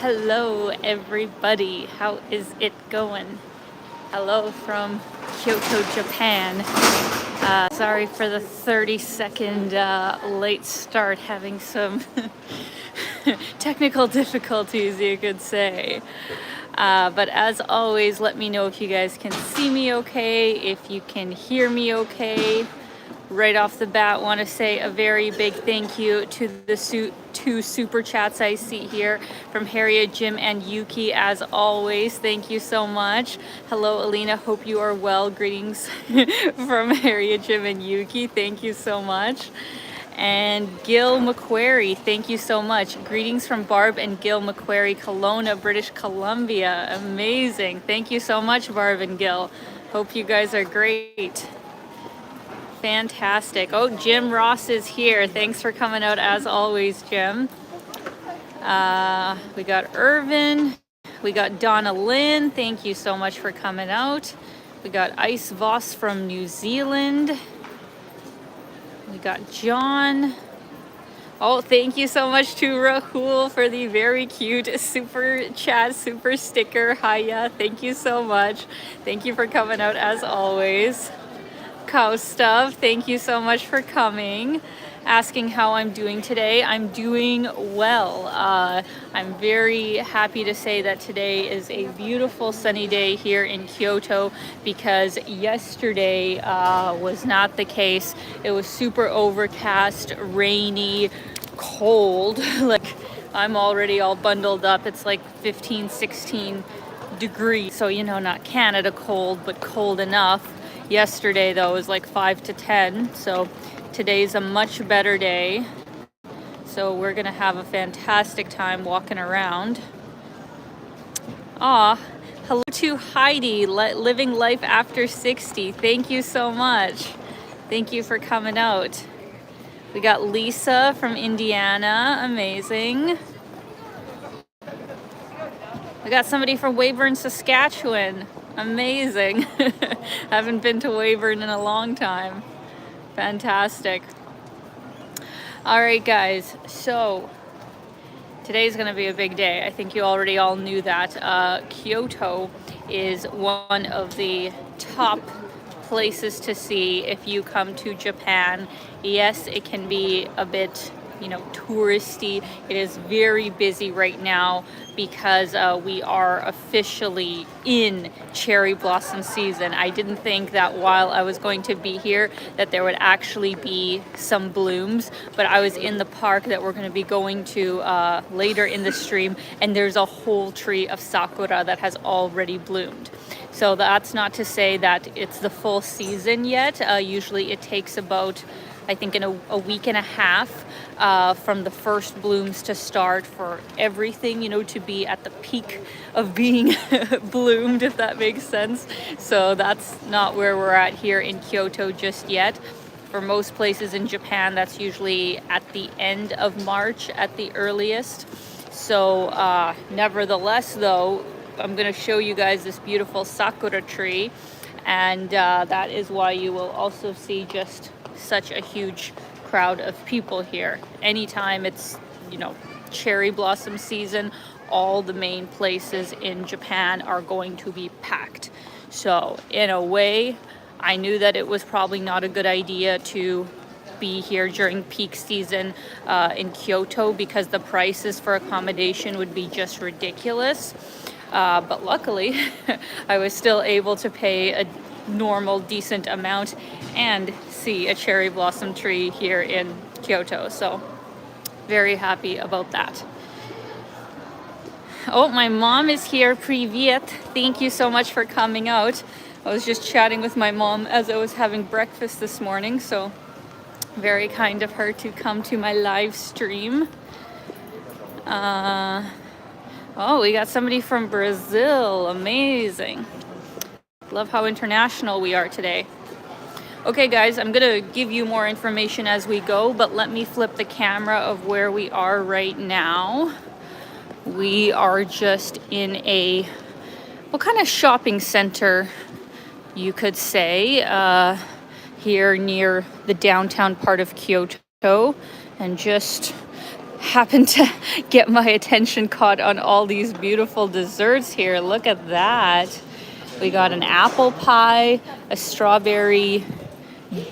Hello everybody, how is it going? Hello from Kyoto, Japan. Sorry for the 30-second late start, having some technical difficulties, you could say. But as always, let me know if you guys can see me okay, if you can hear me okay. Right off the bat, want to say a very big thank you to the two super chats I see here from Harriet, Jim, and Yuki. As always, thank you so much. Hello, Alina. Hope you are well. Greetings from Harriet, Jim, and Yuki. Thank you so much. And Gil McQuarrie, thank you so much. Greetings from Barb and Gil McQuarrie, Kelowna, British Columbia. Amazing. Thank you so much, Barb and Gil. Hope you guys are great. Fantastic. Oh, Jim Ross is here. Thanks for coming out as always, Jim. We got Irvin. We got Donna Lynn. Thank you so much for coming out. We got Ice Voss from New Zealand. We got John. Oh, thank you so much to Rahul for the very cute super chat, super sticker. Hiya. Thank you so much. Thank you for coming out as always. Cow Stuff, thank you so much for coming, asking how I'm doing today. I'm doing well. I'm very happy to say that today is a beautiful sunny day here in Kyoto, because yesterday was not the case. It was super overcast, rainy, cold. Like, I'm already all bundled up. It's like 15, 16 degrees. So, you know, not Canada cold, but cold enough. Yesterday, though, was like 5 to 10, so today's a much better day. So we're gonna have a fantastic time walking around. Hello to Heidi, living life after 60. Thank you so much. Thank you for coming out. We got Lisa from Indiana, amazing. We got somebody from Weyburn, Saskatchewan. Amazing. Haven't been to Weyburn in a long time. Fantastic. All right, guys. So today's going to be a big day. I think you already all knew that. Kyoto is one of the top places to see if you come to Japan. Yes, it can be a bit, touristy. It is very busy right now because we are officially in cherry blossom season. I didn't think that while I was going to be here that there would actually be some blooms, but I was in the park that we're going to be going to later in the stream, and there's a whole tree of sakura that has already bloomed. So that's not to say that it's the full season yet. Usually it takes about, I think, in a week and a half from the first blooms to start for everything, to be at the peak of being bloomed, if that makes sense. So that's not where we're at here in Kyoto just yet. For most places in Japan, that's usually at the end of March at the earliest. So nevertheless, though, I'm going to show you guys this beautiful sakura tree, and that is why you will also see just such a huge crowd of people here. Anytime it's, cherry blossom season, all the main places in Japan are going to be packed. So in a way, I knew that it was probably not a good idea to be here during peak season in Kyoto, because the prices for accommodation would be just ridiculous. But luckily, I was still able to pay a normal, decent amount and see a cherry blossom tree here in Kyoto. So very happy about that. Oh, my mom is here. Privyet. Thank you so much for coming out. I was just chatting with my mom as I was having breakfast this morning, so very kind of her to come to my live stream. Oh, we got somebody from Brazil. Amazing. Love how international we are today. Okay, guys, I'm going to give you more information as we go, but let me flip the camera of where we are right now. We are just in what kind of shopping center, you could say, here near the downtown part of Kyoto, and just happened to get my attention caught on all these beautiful desserts here. Look at that. We got an apple pie, a strawberry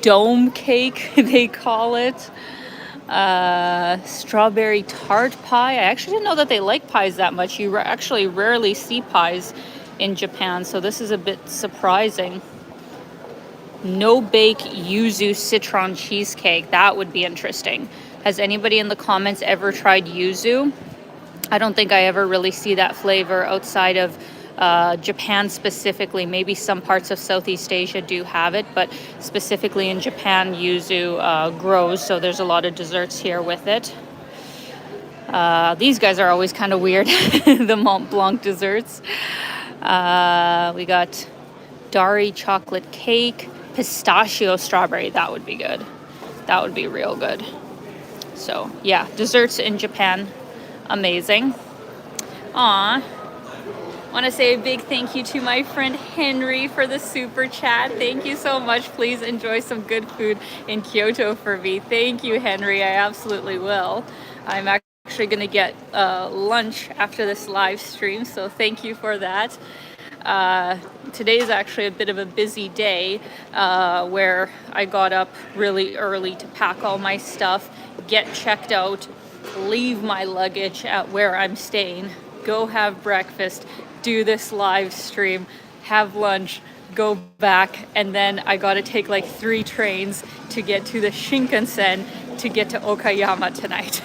dome cake, they call it. Strawberry tart pie. I actually didn't know that they like pies that much. You actually rarely see pies in Japan, so this is a bit surprising. No bake yuzu citron cheesecake. That would be interesting. Has anybody in the comments ever tried yuzu? I don't think I ever really see that flavor outside of Japan specifically. Maybe some parts of Southeast Asia do have it, but specifically in Japan, yuzu grows, so there's a lot of desserts here with it. These guys are always kind of weird, the Mont Blanc desserts. We got Dari chocolate cake, pistachio strawberry. That would be good. That would be real good. So yeah, desserts in Japan, amazing. Aw. Want to say a big thank you to my friend Henry for the super chat. Thank you so much. Please enjoy some good food in Kyoto for me. Thank you, Henry. I absolutely will. I'm actually going to get lunch after this live stream, so thank you for that. Today is actually a bit of a busy day where I got up really early to pack all my stuff, get checked out, leave my luggage at where I'm staying, go have breakfast, do this live stream, have lunch, go back, and then I got to take like 3 trains to get to the Shinkansen to get to Okayama tonight.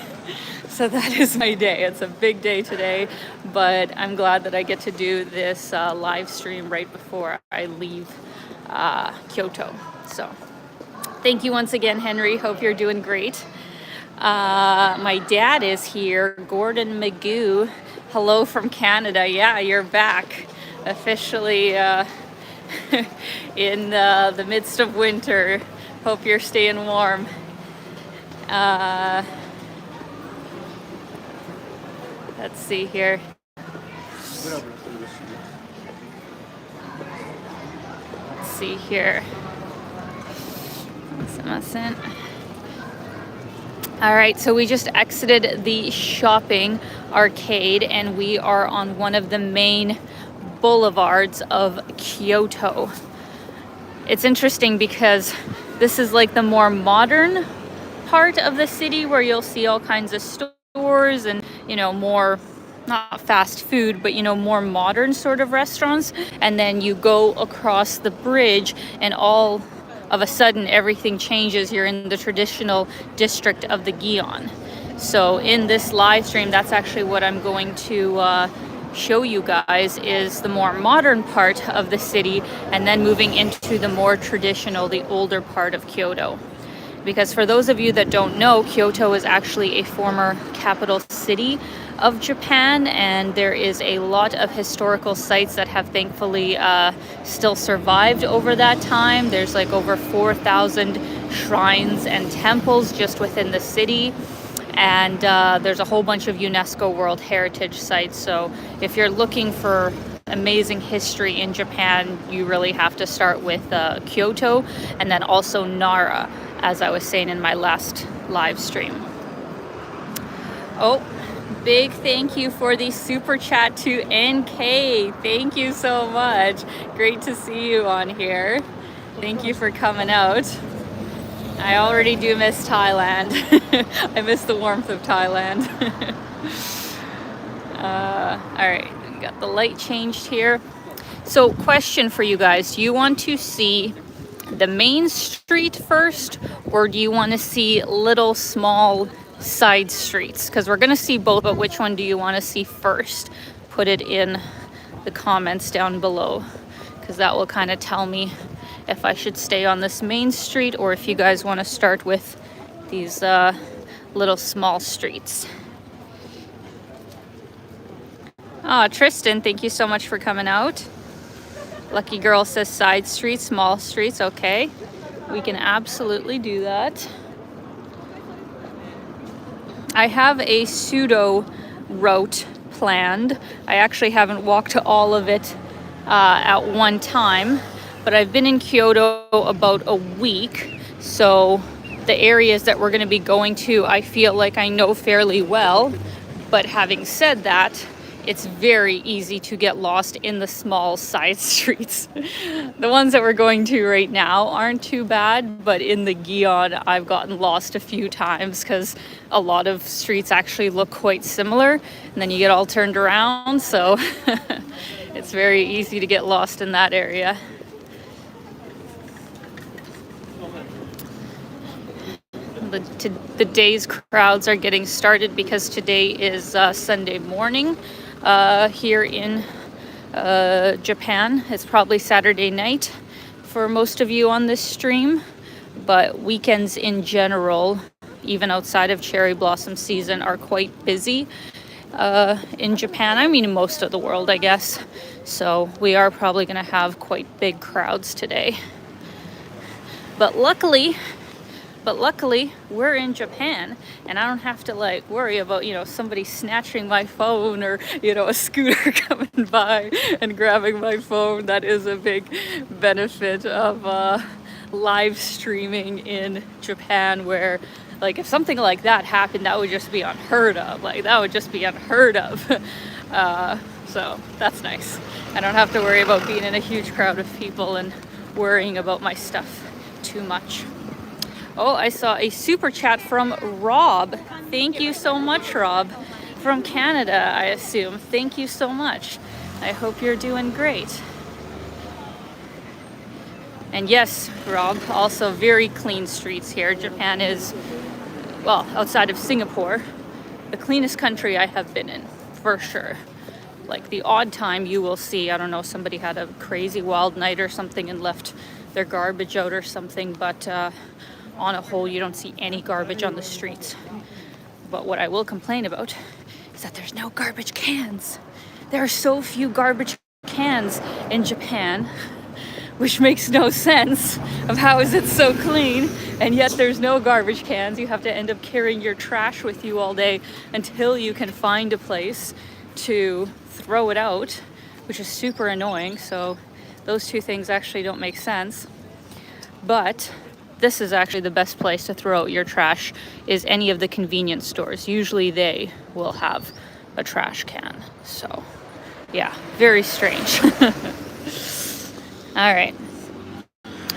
So that is my day. It's a big day today, but I'm glad that I get to do this live stream right before I leave Kyoto. So thank you once again, Henry. Hope you're doing great. My dad is here, Gordon Magoo. Hello from Canada. Yeah, you're back officially in the midst of winter. Hope you're staying warm. Let's see here. Let's see here. All right, so we just exited the shopping arcade and we are on one of the main boulevards of Kyoto. It's interesting because this is like the more modern part of the city where you'll see all kinds of stores and, you know, more, not fast food, but, you know, more modern sort of restaurants. And then you go across the bridge and all of a sudden everything changes. You're in the traditional district of the Gion. So in this live stream, that's actually what I'm going to show you guys, is the more modern part of the city and then moving into the more traditional, the older part of Kyoto. Because for those of you that don't know, Kyoto is actually a former capital city of Japan, and there is a lot of historical sites that have thankfully still survived over that time. There's like over 4,000 shrines and temples just within the city, and there's a whole bunch of UNESCO World Heritage sites. So if you're looking for amazing history in Japan, you really have to start with Kyoto, and then also Nara, as I was saying in my last live stream. Oh, big thank you for the super chat to NK. Thank you so much. Great to see you on here. Thank you for coming out. I already do miss Thailand. I miss the warmth of Thailand. All right, we got the light changed here. So question for you guys, do you want to see the main street first, or do you want to see little small side streets? Because we're going to see both, but which one do you want to see first? Put it in the comments down below, because that will kind of tell me if I should stay on this main street or if you guys want to start with these little small streets. Ah, Tristan, thank you so much for coming out. Lucky Girl says side streets, small streets. Okay, we can absolutely do that. I have a pseudo route planned. I actually haven't walked all of it at one time, but I've been in Kyoto about a week, so The areas that we're going to be going to, I feel like I know fairly well. But having said that, it's very easy to get lost in the small side streets. The ones that we're going to right now aren't too bad, but in the Gion, I've gotten lost a few times because a lot of streets actually look quite similar, and then you get all turned around, so it's very easy to get lost in that area. The day's crowds are getting started because today is Sunday morning here in Japan. It's probably Saturday night for most of you on this stream, but weekends in general, even outside of cherry blossom season, are quite busy in Japan. I mean, most of the world, I guess. So we are probably going to have quite big crowds today. But luckily, we're in Japan, and I don't have to like worry about, somebody snatching my phone or, a scooter coming by and grabbing my phone. That is a big benefit of live streaming in Japan, where like if something like that happened, that would just be unheard of. So that's nice. I don't have to worry about being in a huge crowd of people and worrying about my stuff too much. Oh, I saw a super chat from Rob. Thank you so much, Rob. From Canada, I assume. Thank you so much. I hope you're doing great. And yes, Rob, also very clean streets here. Japan is, well, outside of Singapore, the cleanest country I have been in, for sure. Like the odd time you will see, I don't know, somebody had a crazy wild night or something and left their garbage out or something, but on a whole, you don't see any garbage on the streets. But what I will complain about is that there's no garbage cans. There are so few garbage cans in Japan, which makes no sense of how is it so clean, and yet there's no garbage cans. You have to end up carrying your trash with you all day until you can find a place to throw it out, which is super annoying. So those two things actually don't make sense. But this is actually the best place to throw out your trash, is any of the convenience stores. Usually they will have a trash can. So yeah, very strange. All right.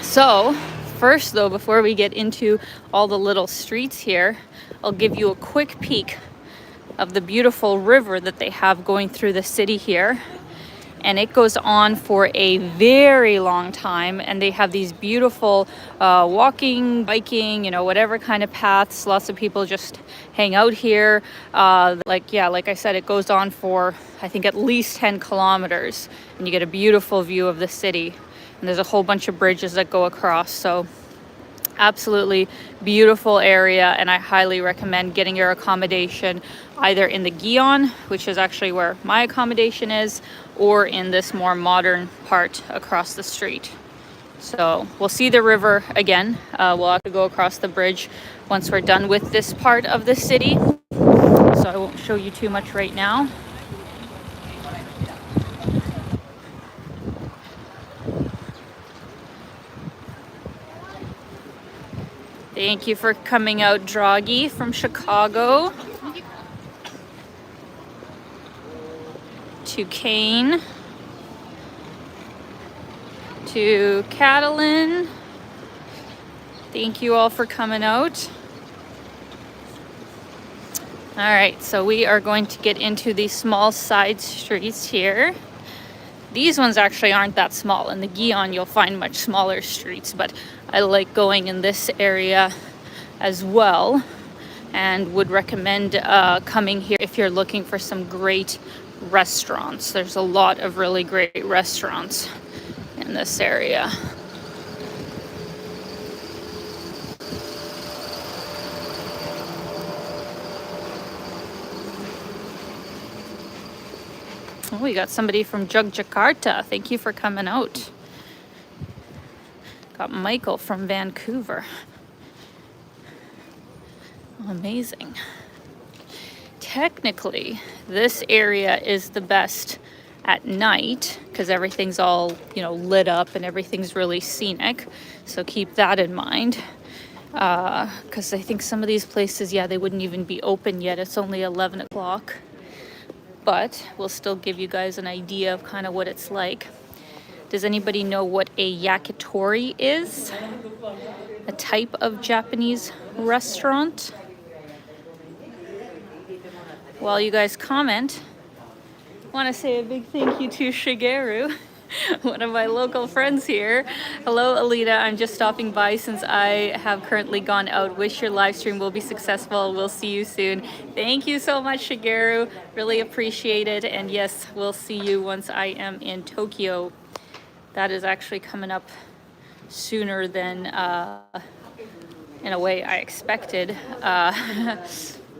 So first though, before we get into all the little streets here, I'll give you a quick peek of the beautiful river that they have going through the city here. And it goes on for a very long time, and they have these beautiful walking, biking, whatever kind of paths. Lots of people just hang out here. Like I said, it goes on for, I think, at least 10 kilometers, and you get a beautiful view of the city. And there's a whole bunch of bridges that go across, so absolutely beautiful area, and I highly recommend getting your accommodation either in the Gion, which is actually where my accommodation is, or in this more modern part across the street. So we'll see the river again. We'll have to go across the bridge once we're done with this part of the city, so I won't show you too much right now. Thank you for coming out, Draghi from Chicago. To Kane. To Catalin. Thank you all for coming out. All right, so we are going to get into these small side streets here. These ones actually aren't that small. In the Gion, you'll find much smaller streets, but I like going in this area as well, and would recommend coming here if you're looking for some great restaurants. There's a lot of really great restaurants in this area. Oh, we got somebody from Yogyakarta. Thank you for coming out. Got Michael from Vancouver. Amazing. Technically, this area is the best at night because everything's all, lit up and everything's really scenic. So keep that in mind. Because I think some of these places, yeah, they wouldn't even be open yet. It's only 11 o'clock. But we'll still give you guys an idea of kind of what it's like. Does anybody know what a yakitori is? A type of Japanese restaurant? While you guys comment, I want to say a big thank you to Shigeru, one of my local friends here. Hello, Alina. I'm just stopping by since I have currently gone out. Wish your live stream will be successful. We'll see you soon. Thank you so much, Shigeru. Really appreciate it. And yes, we'll see you once I am in Tokyo. That is actually coming up sooner than, in a way, I expected.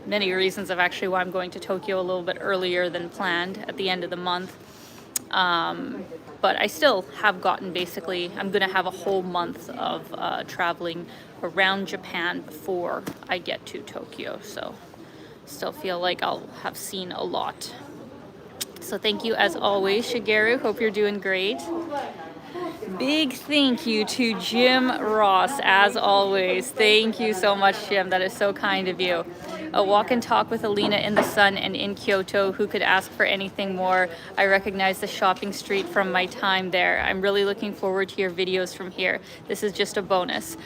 Many reasons of actually why I'm going to Tokyo a little bit earlier than planned at the end of the month. But I still have gotten basically, I'm going to have a whole month of traveling around Japan before I get to Tokyo. So still feel like I'll have seen a lot. So thank you as always, Shigeru. Hope you're doing great. Big thank you to Jim Ross, as always. Thank you so much, Jim. That is so kind of you. A walk and talk with Alina in the sun and in Kyoto. Who could ask for anything more? I recognize the shopping street from my time there. I'm really looking forward to your videos from here. This is just a bonus.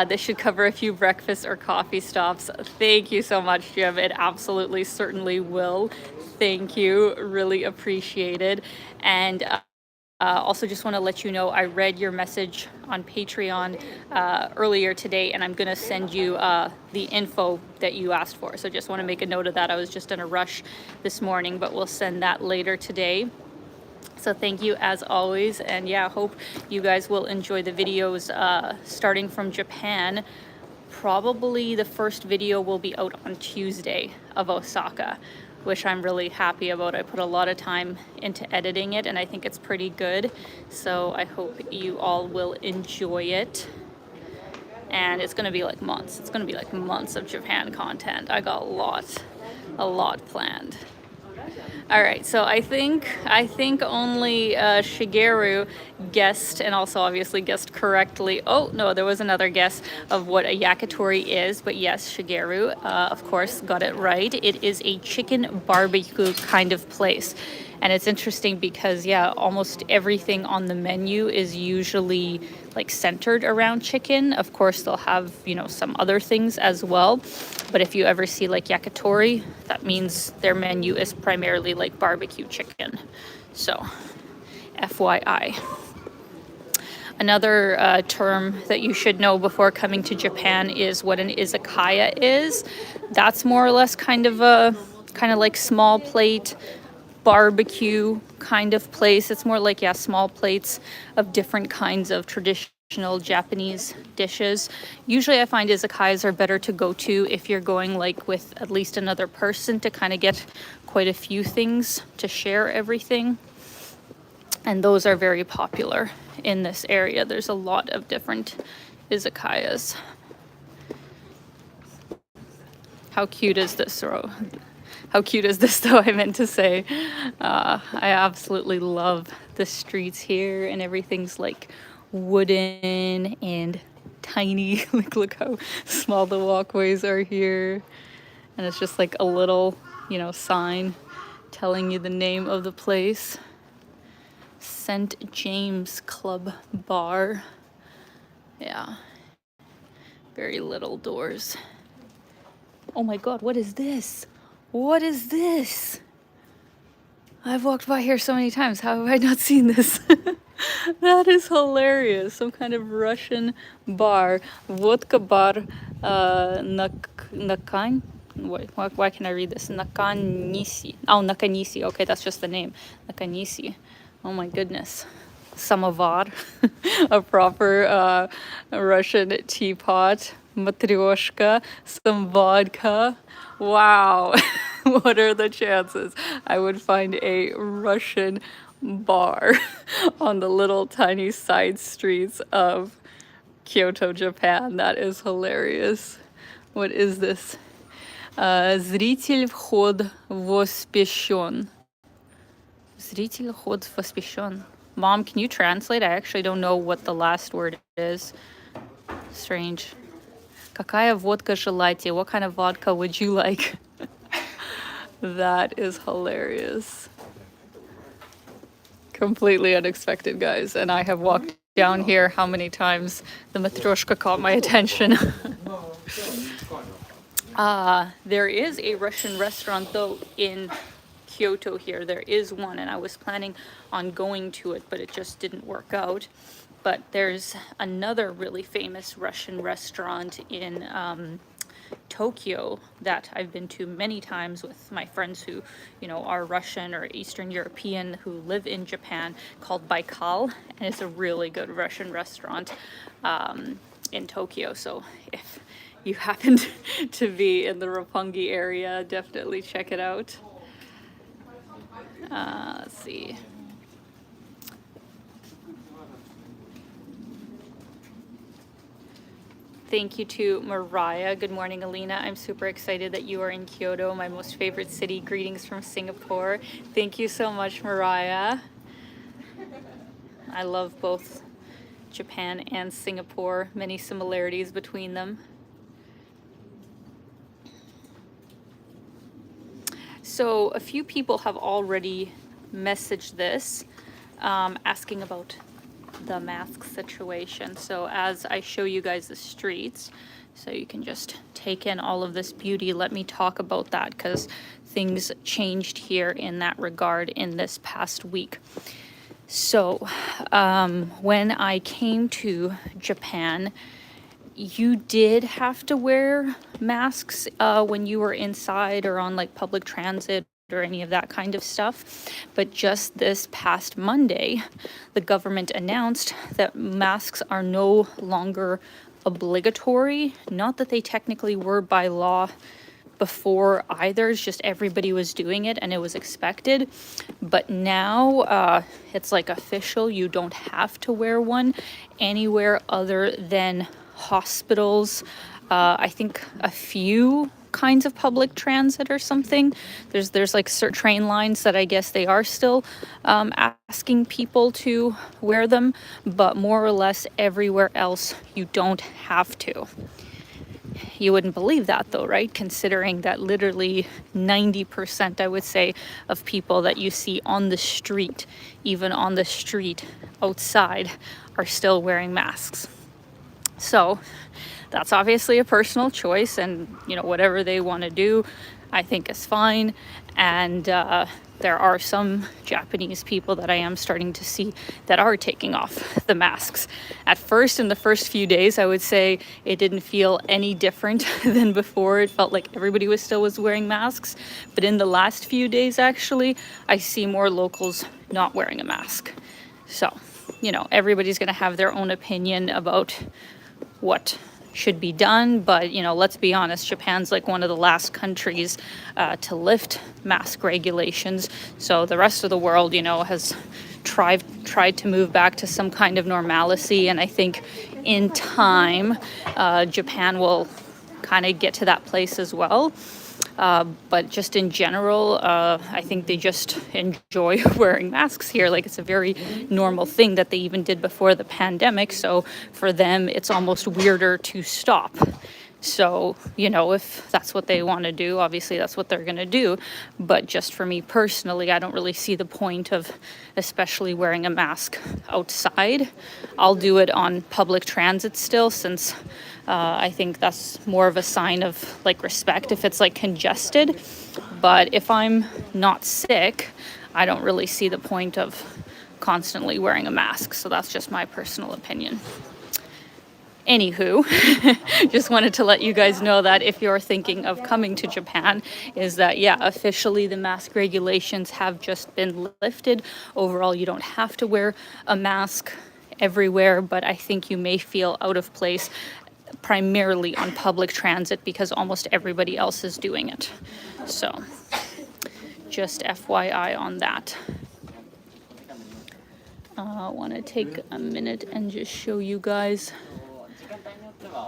This should cover a few breakfast or coffee stops. Thank you so much, Jim. It absolutely certainly will. Thank you. Really appreciate it. And also just want to let you know I read your message on Patreon earlier today, and I'm going to send you the info that you asked for. So just want to make a note of that. I was just in a rush this morning, but we'll send that later today. So thank you as always. And yeah, hope you guys will enjoy the videos starting from Japan. Probably the first video will be out on Tuesday of Osaka, which I'm really happy about. I put a lot of time into editing it and I think it's pretty good. So I hope you all will enjoy it. And it's gonna be like months. It's gonna be like months of Japan content. I got a lot planned. All right, so I think only Shigeru guessed, and also obviously guessed correctly. Oh no, there was another guess of what a yakitori is, but yes, Shigeru, of course, got it right. It is a chicken barbecue kind of place. And it's interesting because, yeah, almost everything on the menu is usually like centered around chicken. Of course, they'll have, you know, some other things as well. But if you ever see like yakitori, that means their menu is primarily like barbecue chicken. So, FYI. Another term that you should know before coming to Japan is what an izakaya is. That's more or less kind of like small plate barbecue kind of place. It's more like, yeah, small plates of different kinds of traditional Japanese dishes. Usually I find izakayas are better to go to if you're going like with at least another person to kind of get quite a few things to share everything. And those are very popular in this area. There's a lot of different izakayas. How cute is this, Ro? How cute is this, though, I meant to say. I absolutely love the streets here, and everything's like wooden and tiny. Like, look how small the walkways are here. And it's just like a little, you know, sign telling you the name of the place. St. James Club Bar. Yeah. Very little doors. Oh my God, what is this? What is this? I've walked by here so many times. How have I not seen this? That is hilarious. Some kind of Russian bar. Vodka bar. Nakan? Why can I read this? Nakanisi. Oh, Nakanisi. Okay, that's just the name. Nakanisi. Oh my goodness. Samovar. A proper Russian teapot. Matryoshka. Some vodka. Wow. What are the chances I would find a Russian bar on the little tiny side streets of Kyoto, Japan? That is hilarious. What is this? Зритель вход воспрещен. Зритель вход воспрещен. Mom, can you translate? I actually don't know what the last word is. Strange. Какая водка желаете? What kind of vodka would you like? That is hilarious. Completely unexpected, guys. And I have walked down here how many times the matryoshka caught my attention. There is a Russian restaurant though in Kyoto here. There is one, and I was planning on going to it, but it just didn't work out. But there's another really famous Russian restaurant in Tokyo that I've been to many times with my friends who, you know, are Russian or Eastern European who live in Japan, called Baikal, and it's a really good Russian restaurant in Tokyo. So if you happen to be in the Roppongi area, definitely check it out. Let's see. Thank you to Mariah. Good morning, Alina. I'm super excited that you are in Kyoto, my most favorite city. Greetings from Singapore. Thank you so much, Mariah. I love both Japan and Singapore. Many similarities between them. So a few people have already messaged this, asking about the mask situation. So as I show you guys the streets, so you can just take in all of this beauty, let me talk about that, because things changed here in that regard in this past week. So when I came to Japan, you did have to wear masks when you were inside or on like public transit or any of that kind of stuff. But just this past Monday, the government announced that masks are no longer obligatory. Not that they technically were by law before either, it's just everybody was doing it and it was expected. But now it's like official, you don't have to wear one anywhere other than hospitals. I think a few kinds of public transit or something. There's like certain train lines that I guess they are still asking people to wear them, but more or less everywhere else you don't have to. You wouldn't believe that though, right? Considering that literally 90%, I would say, of people that you see on the street, even on the street outside, are still wearing masks. So that's obviously a personal choice, and you know, whatever they want to do, I think is fine. And there are some Japanese people that I am starting to see that are taking off the masks. At first, in the first few days, I would say it didn't feel any different than before. It felt like everybody was wearing masks. But in the last few days, actually, I see more locals not wearing a mask. So, you know, everybody's going to have their own opinion about what should be done, but you know, let's be honest, Japan's like one of the last countries to lift mask regulations. So the rest of the world, you know, has tried to move back to some kind of normalcy, and I think in time Japan will kind of get to that place as well. But just in general, I think they just enjoy wearing masks here. Like, it's a very normal thing that they even did before the pandemic. So for them, it's almost weirder to stop. So, you know, if that's what they want to do, obviously that's what they're going to do. But just for me personally, I don't really see the point of especially wearing a mask outside. I'll do it on public transit still, since I think that's more of a sign of like respect if it's like congested. But if I'm not sick, I don't really see the point of constantly wearing a mask. So that's just my personal opinion. Anywho, just wanted to let you guys know that if you're thinking of coming to Japan, is that, yeah, officially the mask regulations have just been lifted. Overall, you don't have to wear a mask everywhere, but I think you may feel out of place primarily on public transit because almost everybody else is doing it. So just FYI on that. I want to take a minute and just show you guys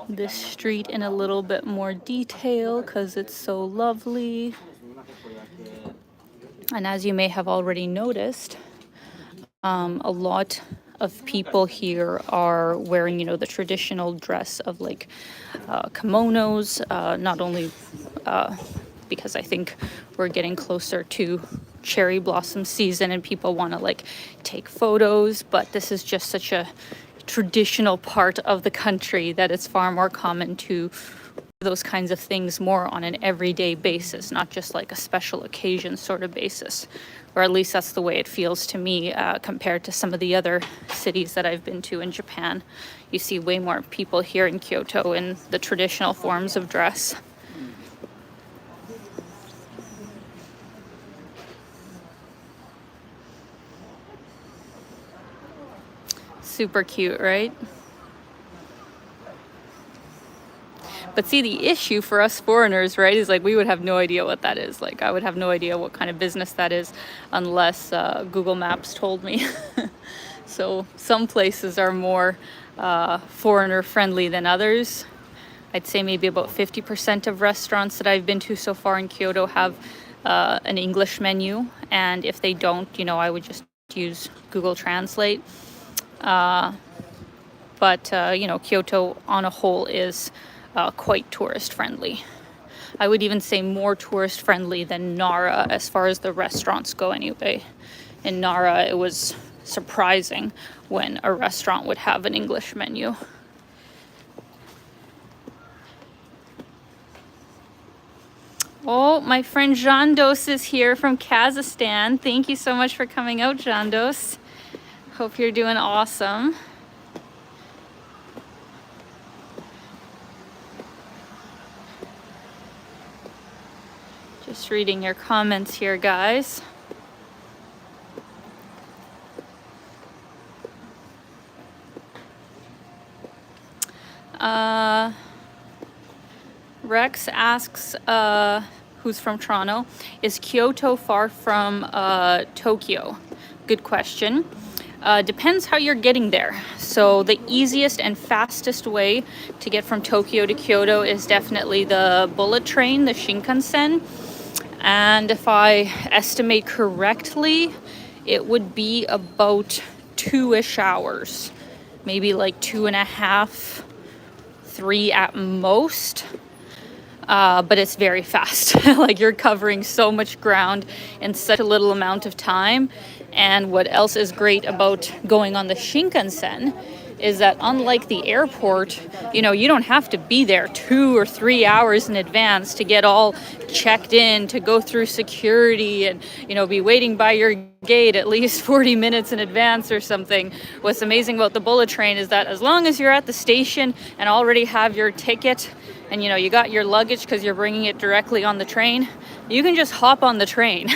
this street in a little bit more detail because it's so lovely. And as you may have already noticed, a lot of people here are wearing, you know, the traditional dress of like kimonos, not only because I think we're getting closer to cherry blossom season and people want to like take photos, but this is just such a traditional part of the country that it's far more common to those kinds of things more on an everyday basis, not just like a special occasion sort of basis, or at least that's the way it feels to me compared to some of the other cities that I've been to in Japan. You see way more people here in Kyoto in the traditional forms of dress. Super cute, right? But see, the issue for us foreigners, right, is like we would have no idea what that is. Like I would have no idea what kind of business that is unless Google Maps told me. So some places are more foreigner friendly than others. I'd say maybe about 50% of restaurants that I've been to so far in Kyoto have an English menu. And if they don't, you know, I would just use Google Translate. But you know, Kyoto on a whole is quite tourist friendly. I would even say more tourist friendly than Nara as far as the restaurants go anyway. In Nara, it was surprising when a restaurant would have an English menu. Oh, my friend Jandos is here from Kazakhstan. Thank you so much for coming out, Jandos. Hope you're doing awesome. Just reading your comments here, guys. Rex asks, who's from Toronto, is Kyoto far from Tokyo? Good question. Depends how you're getting there. So the easiest and fastest way to get from Tokyo to Kyoto is definitely the bullet train, the Shinkansen. And if I estimate correctly, it would be about 2-ish hours, maybe like 2.5, 3 at most. But it's very fast. Like you're covering so much ground in such a little amount of time. And what else is great about going on the Shinkansen is that unlike the airport, you know, you don't have to be there 2 or 3 hours in advance to get all checked in, to go through security and, you know, be waiting by your gate at least 40 minutes in advance or something. What's amazing about the bullet train is that as long as you're at the station and already have your ticket and, you know, you got your luggage because you're bringing it directly on the train, you can just hop on the train.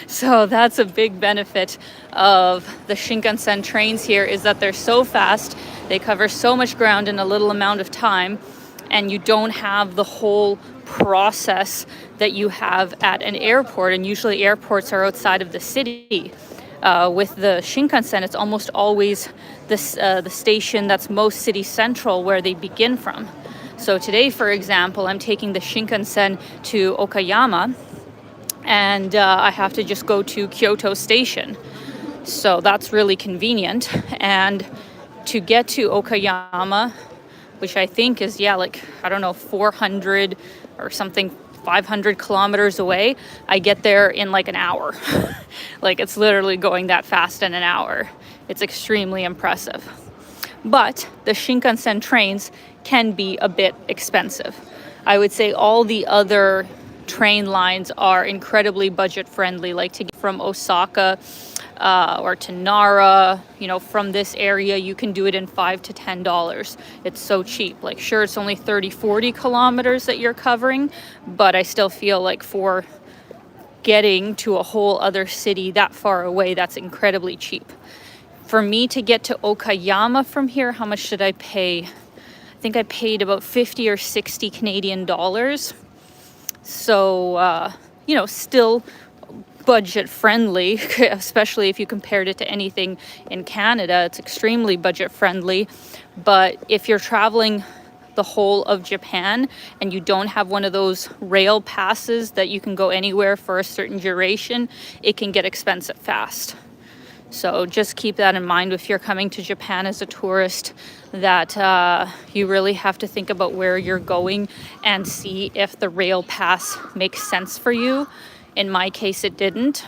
So that's a big benefit of the Shinkansen trains here, is that they're so fast, they cover so much ground in a little amount of time, and you don't have the whole process that you have at an airport, and usually airports are outside of the city. With the Shinkansen, it's almost always the station that's most city central where they begin from. So today, for example, I'm taking the Shinkansen to Okayama, and I have to just go to Kyoto Station. So that's really convenient. And to get to Okayama, which I think is, like, I don't know, 400 or something, 500 kilometers away, I get there in like an hour. Like, it's literally going that fast in an hour. It's extremely impressive. But the Shinkansen trains can be a bit expensive. I would say all the other train lines are incredibly budget friendly, like to get from Osaka or to Nara, you know, from this area, you can do it in $5 to $10. It's so cheap. Like, sure, it's only 30-40 kilometers that you're covering, but I still feel like for getting to a whole other city that far away, that's incredibly cheap. For me to get to Okayama from here, how much did I pay? I think I paid about 50 or 60 Canadian dollars. So, you know, still budget friendly, especially if you compared it to anything in Canada. It's extremely budget friendly. But if you're traveling the whole of Japan and you don't have one of those rail passes that you can go anywhere for a certain duration, it can get expensive fast. So just keep that in mind if you're coming to Japan as a tourist, that you really have to think about where you're going and see if the rail pass makes sense for you. In my case, it didn't.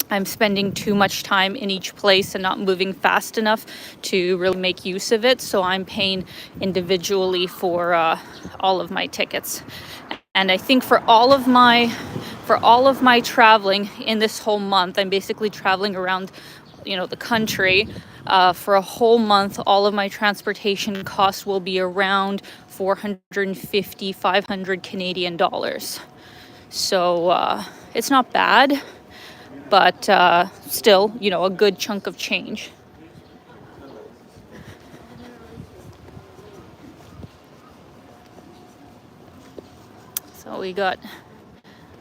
I'm spending too much time in each place and not moving fast enough to really make use of it. So I'm paying individually for all of my tickets. And I think for all of my traveling in this whole month, I'm basically traveling around, the country. For a whole month, all of my transportation costs will be around 450, 500 Canadian dollars. So it's not bad, but still, a good chunk of change. So we got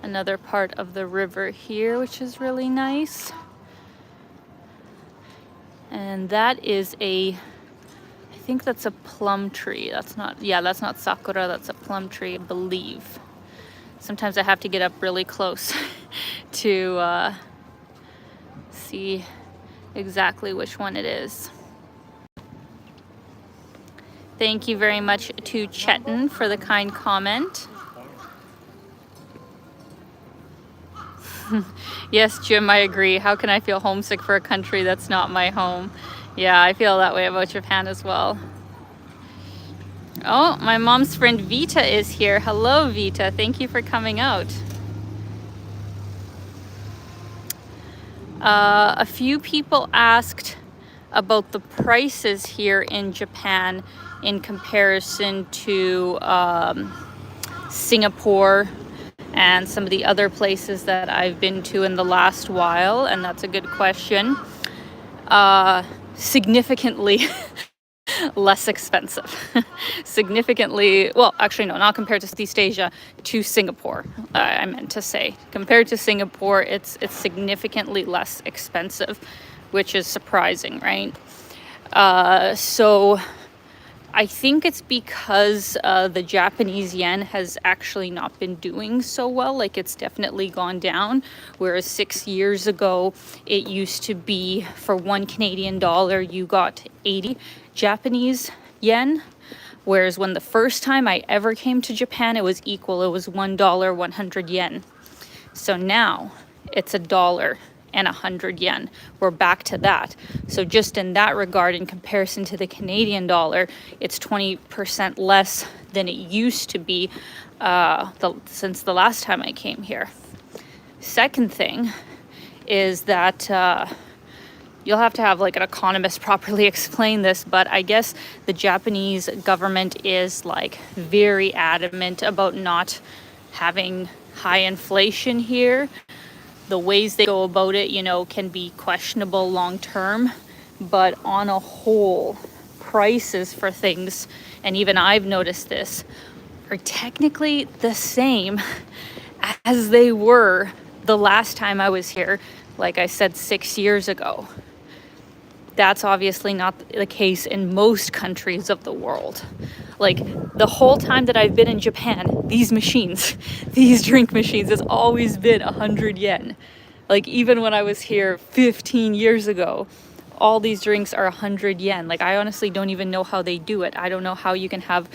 another part of the river here, which is really nice. And that is I think that's a plum tree. That's not sakura, that's a plum tree, I believe. Sometimes I have to get up really close to see exactly which one it is. Thank you very much to Chetan for the kind comment. Yes, Jim, I agree. How can I feel homesick for a country that's not my home? Yeah, I feel that way about Japan as well. Oh, my mom's friend Vita is here. Hello, Vita. Thank you for coming out. A few people asked about the prices here in Japan in comparison to Singapore and some of the other places that I've been to in the last while, and that's a good question. Significantly less expensive. Significantly, well, actually no, not compared to Southeast Asia, to Singapore. I meant to say, compared to Singapore, it's significantly less expensive, which is surprising, right? So I think it's because the Japanese yen has actually not been doing so well. Like, it's definitely gone down. Whereas 6 years ago, it used to be for $1 Canadian, you got 80 Japanese yen. Whereas when the first time I ever came to Japan, it was equal. It was $1, 100 yen. So now it's $1 and 100 yen. We're back to that. So just in that regard, in comparison to the Canadian dollar, it's 20% less than it used to be since the last time I came here. Second thing is that you'll have to have like an economist properly explain this, but I guess the Japanese government is like very adamant about not having high inflation here. The ways they go about it, can be questionable long term, but on a whole, prices for things, and even I've noticed this, are technically the same as they were the last time I was here, like I said, 6 years ago. That's obviously not the case in most countries of the world. Like, the whole time that I've been in Japan, these drink machines, has always been 100 yen. Like, even when I was here 15 years ago, all these drinks are 100 yen. Like, I honestly don't even know how they do it. I don't know how you can have,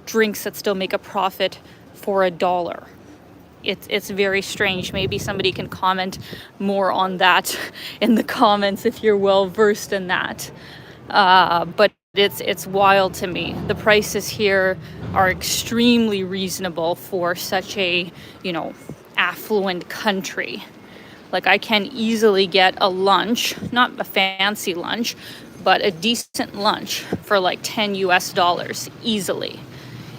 drinks that still make a profit for $1. It's very strange. Maybe somebody can comment more on that in the comments if you're well versed in that. But it's wild to me. The prices here are extremely reasonable for such a, affluent country. Like, I can easily get a lunch, not a fancy lunch, but a decent lunch for like $10 US easily.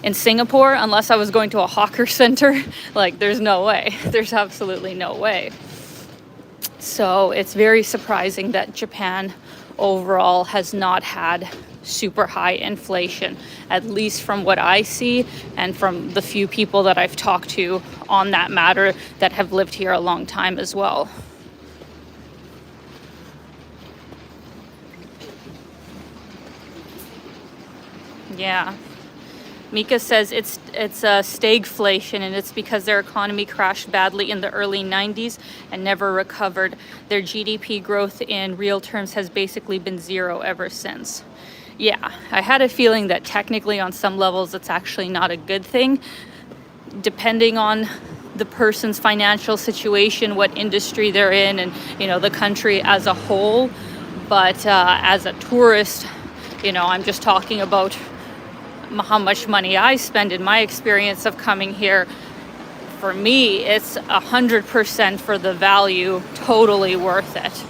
In Singapore, unless I was going to a hawker center, like, there's no way. There's absolutely no way. So it's very surprising that Japan overall has not had super high inflation, at least from what I see and from the few people that I've talked to on that matter that have lived here a long time as well. Yeah. Mika says it's stagflation, and it's because their economy crashed badly in the early 90s and never recovered. Their GDP growth in real terms has basically been zero ever since. Yeah, I had a feeling that technically on some levels it's actually not a good thing, depending on the person's financial situation, what industry they're in, and the country as a whole. But as a tourist, I'm just talking about how much money I spend in my experience of coming here. For me, it's 100% for the value, totally worth it.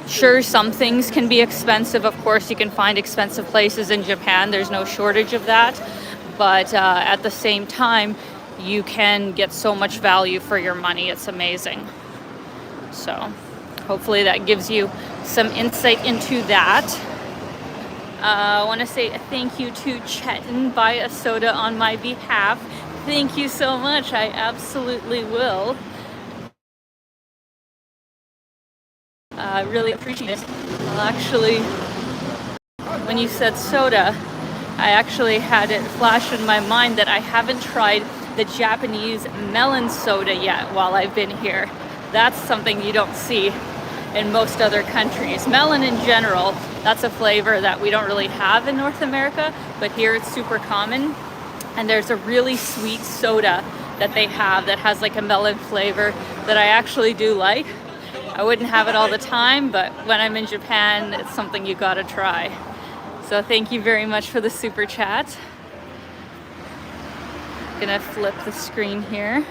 Sure, some things can be expensive. Of course, you can find expensive places in Japan. There's no shortage of that. But at the same time, you can get so much value for your money. It's amazing. So hopefully that gives you some insight into that. I want to say thank you to Chetan. Buy a soda on my behalf. Thank you so much. I absolutely will. I really appreciate it. Well, actually, when you said soda, I actually had it flash in my mind that I haven't tried the Japanese melon soda yet while I've been here. That's something you don't see in most other countries. Melon in general, that's a flavor that we don't really have in North America, but here it's super common. And there's a really sweet soda that they have that has like a melon flavor that I actually do like. I wouldn't have it all the time, but when I'm in Japan, it's something you gotta try. So thank you very much for the super chat. Gonna flip the screen here.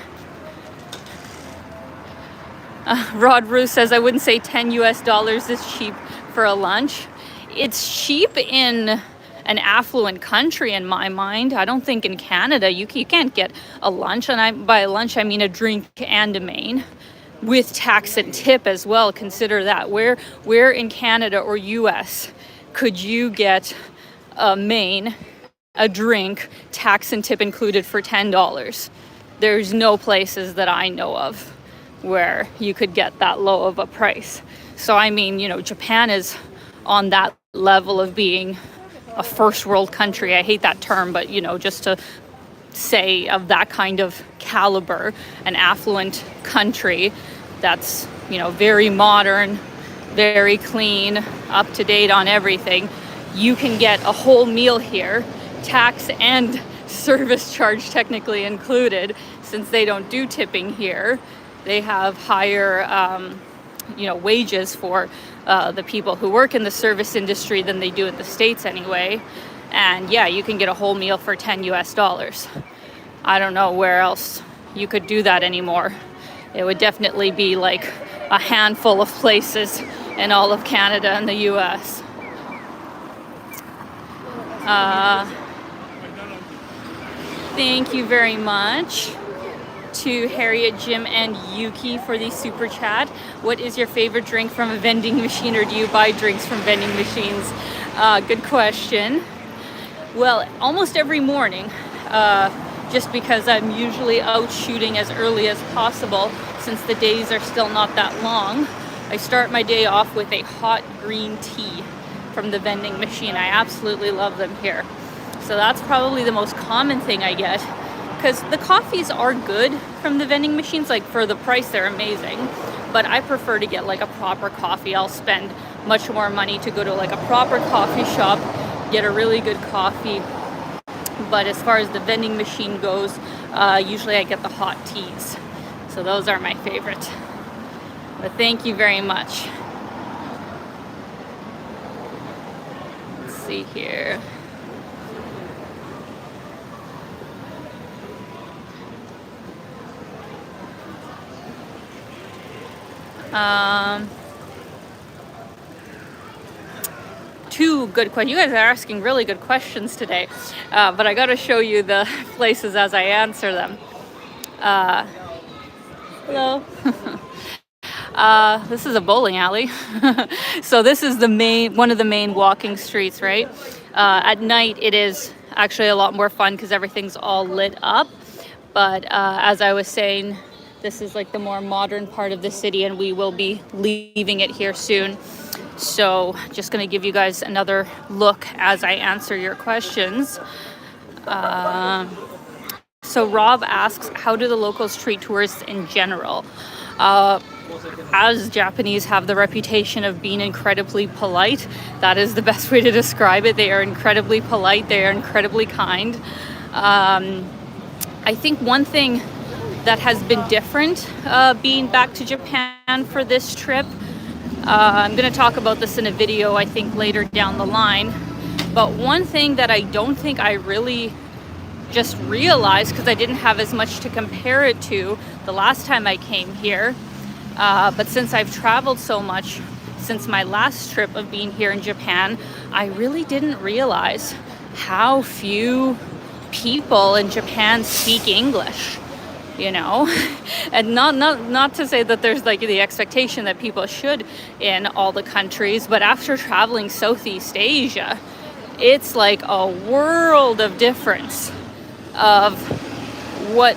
Rod Roos says, I wouldn't say $10 is cheap for a lunch. It's cheap in an affluent country in my mind. I don't think in Canada you can't get a lunch, and by lunch I mean a drink and a main with tax and tip as well. Consider that. Where in Canada or US could you get a main, a drink, tax and tip included for $10? There's no places that I know of where you could get that low of a price. So I mean, Japan is on that level of being a first world country. I hate that term, but just to say of that kind of caliber, an affluent country that's, very modern, very clean, up to date on everything. You can get a whole meal here, tax and service charge technically included, since they don't do tipping here. They have higher, wages for the people who work in the service industry than they do in the States anyway. And yeah, you can get a whole meal for $10. I don't know where else you could do that anymore. It would definitely be like a handful of places in all of Canada and the US. Thank you very much to Harriet, Jim, and Yuki for the super chat. What is your favorite drink from a vending machine, or do you buy drinks from vending machines? Good question. Well, almost every morning, just because I'm usually out shooting as early as possible, since the days are still not that long, I start my day off with a hot green tea from the vending machine. I absolutely love them here. So that's probably the most common thing I get, because the coffees are good from the vending machines. Like, for the price, they're amazing, but I prefer to get like a proper coffee. I'll spend much more money to go to like a proper coffee shop, get a really good coffee. But as far as the vending machine goes, usually I get the hot teas. So those are my favorite. But thank you very much. Let's see here. Two good questions. You guys are asking really good questions today, but I got to show you the places as I answer them. Hello. This is a bowling alley. So this is one of the main walking streets, right? At night it is actually a lot more fun because everything's all lit up. But as I was saying, this is like the more modern part of the city, and we will be leaving it here soon. So just going to give you guys another look as I answer your questions. So Rob asks, how do the locals treat tourists in general? As Japanese have the reputation of being incredibly polite, that is the best way to describe it. They are incredibly polite. They are incredibly kind. I think one thing that has been different being back to Japan for this trip, I'm going to talk about this in a video, I think, later down the line. But one thing that I don't think I really just realized, because I didn't have as much to compare it to the last time I came here, but since I've traveled so much since my last trip of being here in Japan, I really didn't realize how few people in Japan speak English, you know. And not to say that there's like the expectation that people should in all the countries, but after traveling Southeast Asia, it's like a world of difference of what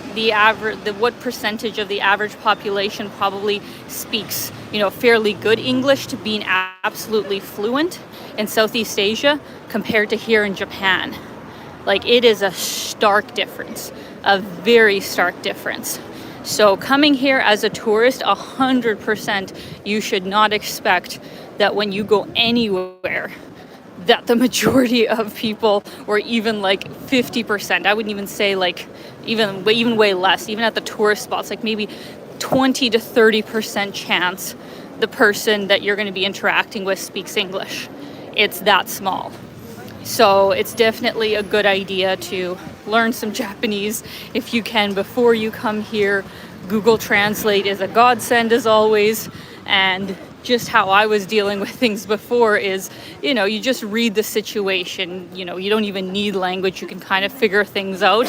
what percentage of the average population probably speaks, you know, fairly good English to being absolutely fluent in Southeast Asia compared to here in Japan. Like, it is a stark difference, a very stark difference. So coming here as a tourist, 100%, you should not expect that when you go anywhere that the majority of people, or even like 50%, I wouldn't even say like even way less, even at the tourist spots, like maybe 20 to 30% chance the person that you're going to be interacting with speaks English. It's that small. So it's definitely a good idea to learn some Japanese if you can before you come here. Google Translate is a godsend as always, and just how I was dealing with things before is, you know, you just read the situation. You know, you don't even need language. You can kind of figure things out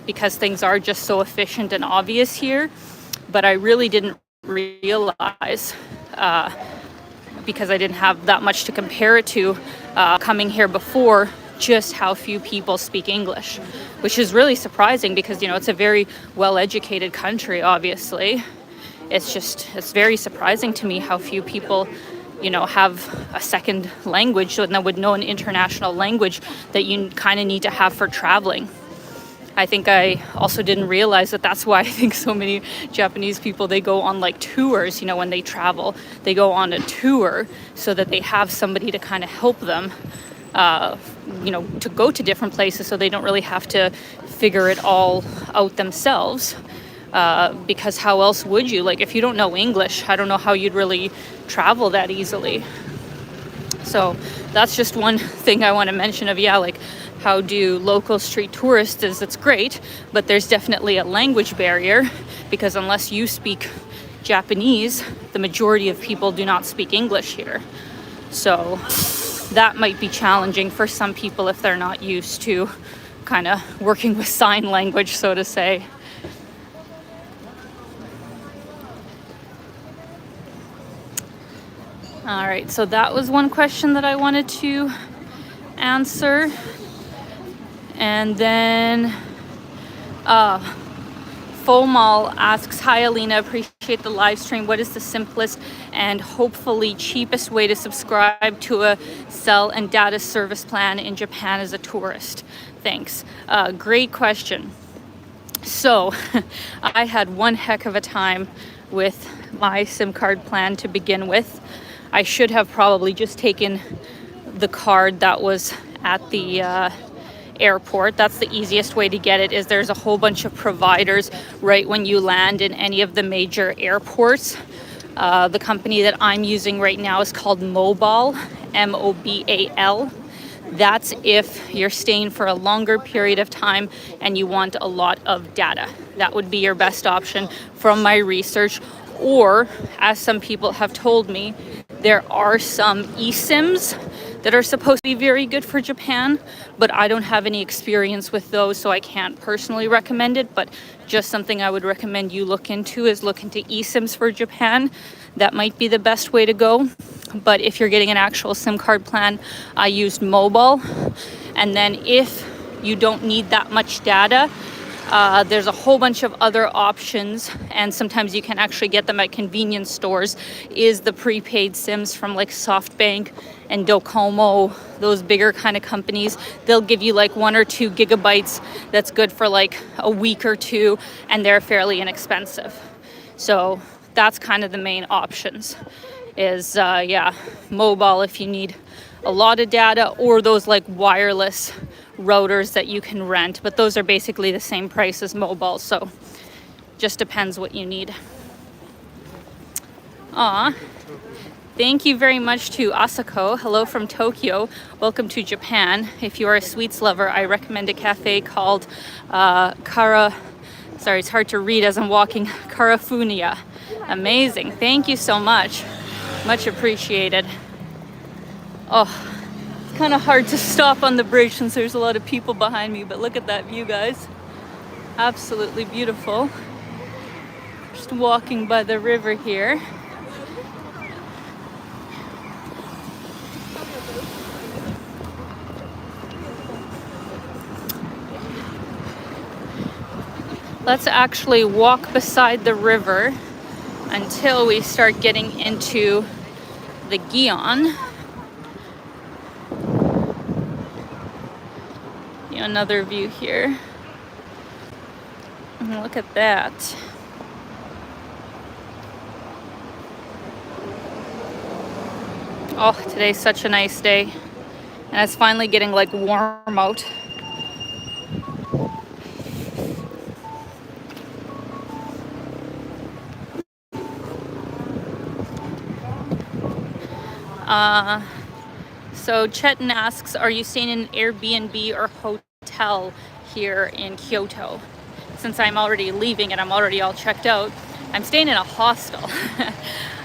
because things are just so efficient and obvious here. But I really didn't realize, because I didn't have that much to compare it to coming here before, just how few people speak English, which is really surprising because, you know, it's a very well-educated country, obviously. It's very surprising to me how few people, you know, have a second language and that would know an international language that you kind of need to have for traveling. I think I also didn't realize that that's why I think so many Japanese people, they go on like tours, you know, when they travel, they go on a tour so that they have somebody to kind of help them, you know, to go to different places so they don't really have to figure it all out themselves. Because how else would you? Like, if you don't know English, I don't know how you'd really travel that easily. So that's just one thing I want to mention of, yeah, like, how do local street tourists? It's great, but there's definitely a language barrier because unless you speak Japanese, the majority of people do not speak English here. So that might be challenging for some people if they're not used to kind of working with sign language, so to say. All right, so that was one question that I wanted to answer. And then Fomal asks, hi Alina, appreciate the live stream. What is the simplest and hopefully cheapest way to subscribe to a cell and data service plan in Japan as a tourist? Thanks. Great question. So I had one heck of a time with my SIM card plan to begin with. I should have probably just taken the card that was at the airport. That's the easiest way to get it. Is there's a whole bunch of providers right when you land in any of the major airports. The company that I'm using right now is called Mobile, M-O-B-A-L. That's if you're staying for a longer period of time and you want a lot of data. That would be your best option from my research. Or, as some people have told me, there are some eSIMs that are supposed to be very good for Japan, but I don't have any experience with those, so I can't personally recommend it. But just something I would recommend you look into is look into eSIMs for Japan. That might be the best way to go. But if you're getting an actual SIM card plan, I used Mobile. And then if you don't need that much data, there's a whole bunch of other options, and sometimes you can actually get them at convenience stores, is the prepaid SIMs from like SoftBank and Docomo, those bigger kind of companies, they'll give you like 1 or 2 gigabytes that's good for like a week or two, and they're fairly inexpensive. So that's kind of the main options is yeah, mobile if you need a lot of data, or those like wireless routers that you can rent, but those are basically the same price as mobile, so just depends what you need. Thank you very much to Asako. Hello from Tokyo. Welcome to Japan. If you are a sweets lover, I recommend a cafe called sorry, it's hard to read as I'm walking, Karafunia. Amazing. Thank you so much. Much appreciated. Oh, it's kind of hard to stop on the bridge since there's a lot of people behind me, but look at that view, guys. Absolutely beautiful. Just walking by the river here. Let's actually walk beside the river until we start getting into the Gion. Another view here. And look at that. Oh, today's such a nice day. And it's finally getting like warm out. So Chetan asks, are you staying in an Airbnb or hotel here in Kyoto? Since I'm already leaving and I'm already all checked out, I'm staying in a hostel.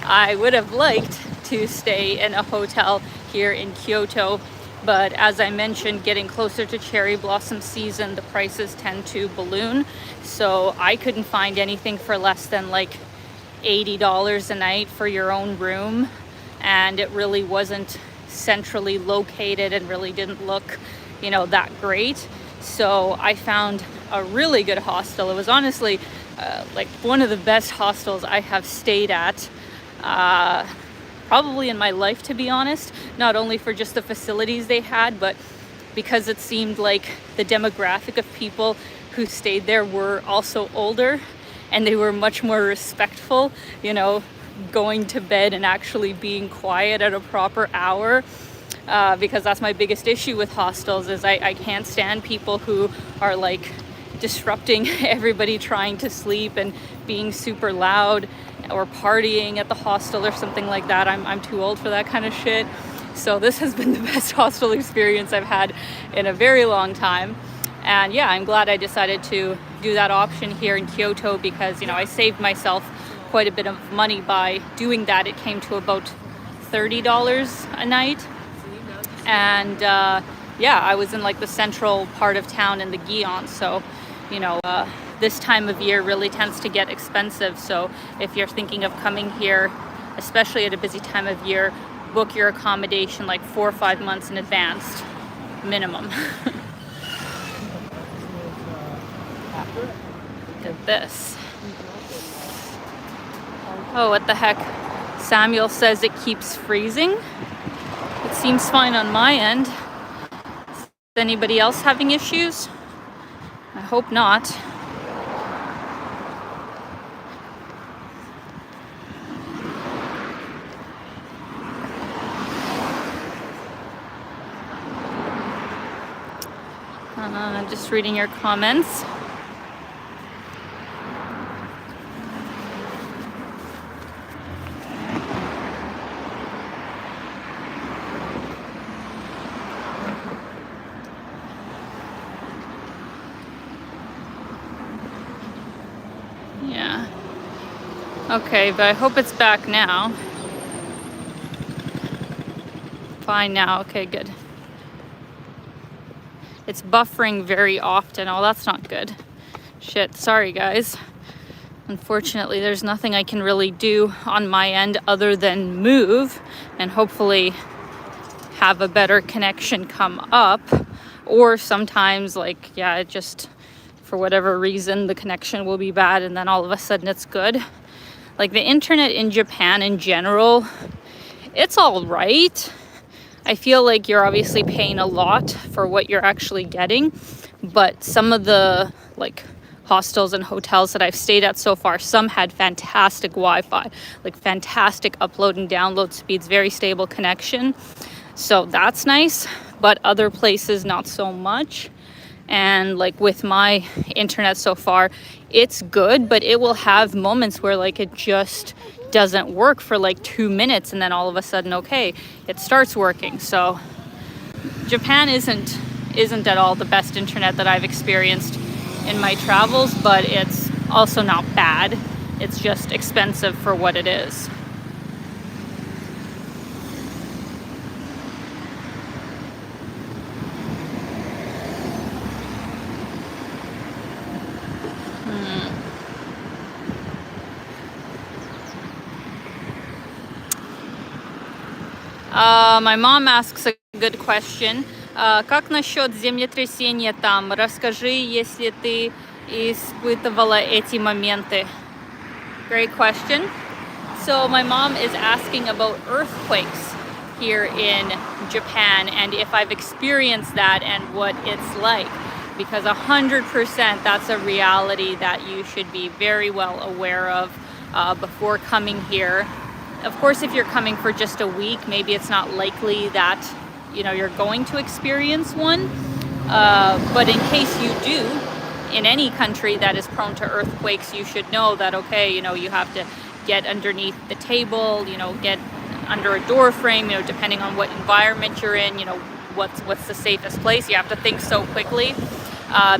I would have liked to stay in a hotel here in Kyoto, but as I mentioned, getting closer to cherry blossom season, the prices tend to balloon. So I couldn't find anything for less than like $80 a night for your own room. And it really wasn't centrally located and really didn't look, you know, that great. So I found a really good hostel. It was honestly like one of the best hostels I have stayed at probably in my life, to be honest. Not only for just the facilities they had, but because it seemed like the demographic of people who stayed there were also older, and they were much more respectful, you know, going to bed and actually being quiet at a proper hour, because that's my biggest issue with hostels is I can't stand people who are like disrupting everybody trying to sleep and being super loud or partying at the hostel or something like that. I'm too old for that kind of shit. So this has been the best hostel experience I've had in a very long time. And yeah, I'm glad I decided to do that option here in Kyoto because, you know, I saved myself quite a bit of money by doing that. It came to about $30 a night. And yeah, I was in like the central part of town in the Gion. So, you know, this time of year really tends to get expensive. So if you're thinking of coming here, especially at a busy time of year, book your accommodation like 4 or 5 months in advance, minimum. Look at this. Oh, what the heck? Samuel says it keeps freezing. It seems fine on my end. Is anybody else having issues? I hope not. Just reading your comments. Yeah. Okay, but I hope it's back now. Fine now. Okay, good. It's buffering very often. Oh, that's not good. Shit, sorry guys. Unfortunately, there's nothing I can really do on my end other than move and hopefully have a better connection come up. Or sometimes, like, yeah, it just, for whatever reason, the connection will be bad and then all of a sudden it's good. Like the internet in Japan in general, it's all right. I feel like you're obviously paying a lot for what you're actually getting, but some of the like hostels and hotels that I've stayed at so far, some had fantastic Wi-Fi, like fantastic upload and download speeds, very stable connection. So that's nice, but other places not so much. And like with my internet so far, it's good, but it will have moments where like it just doesn't work for like 2 minutes, and then all of a sudden, okay, it starts working. So Japan isn't at all the best internet that I've experienced in my travels, but it's also not bad. It's just expensive for what it is. My mom asks a good question. Как насчет землетрясения там? Расскажи, если ты испытывала эти моменты. Great question. So my mom is asking about earthquakes here in Japan and if I've experienced that and what it's like. Because 100% that's a reality that you should be very well aware of before coming here. Of course, if you're coming for just a week, maybe it's not likely that you're going to experience one. But in case you do, in any country that is prone to earthquakes, you should know that, okay, you have to get underneath the table, get under a door frame, depending on what environment you're in, what's the safest place. You have to think so quickly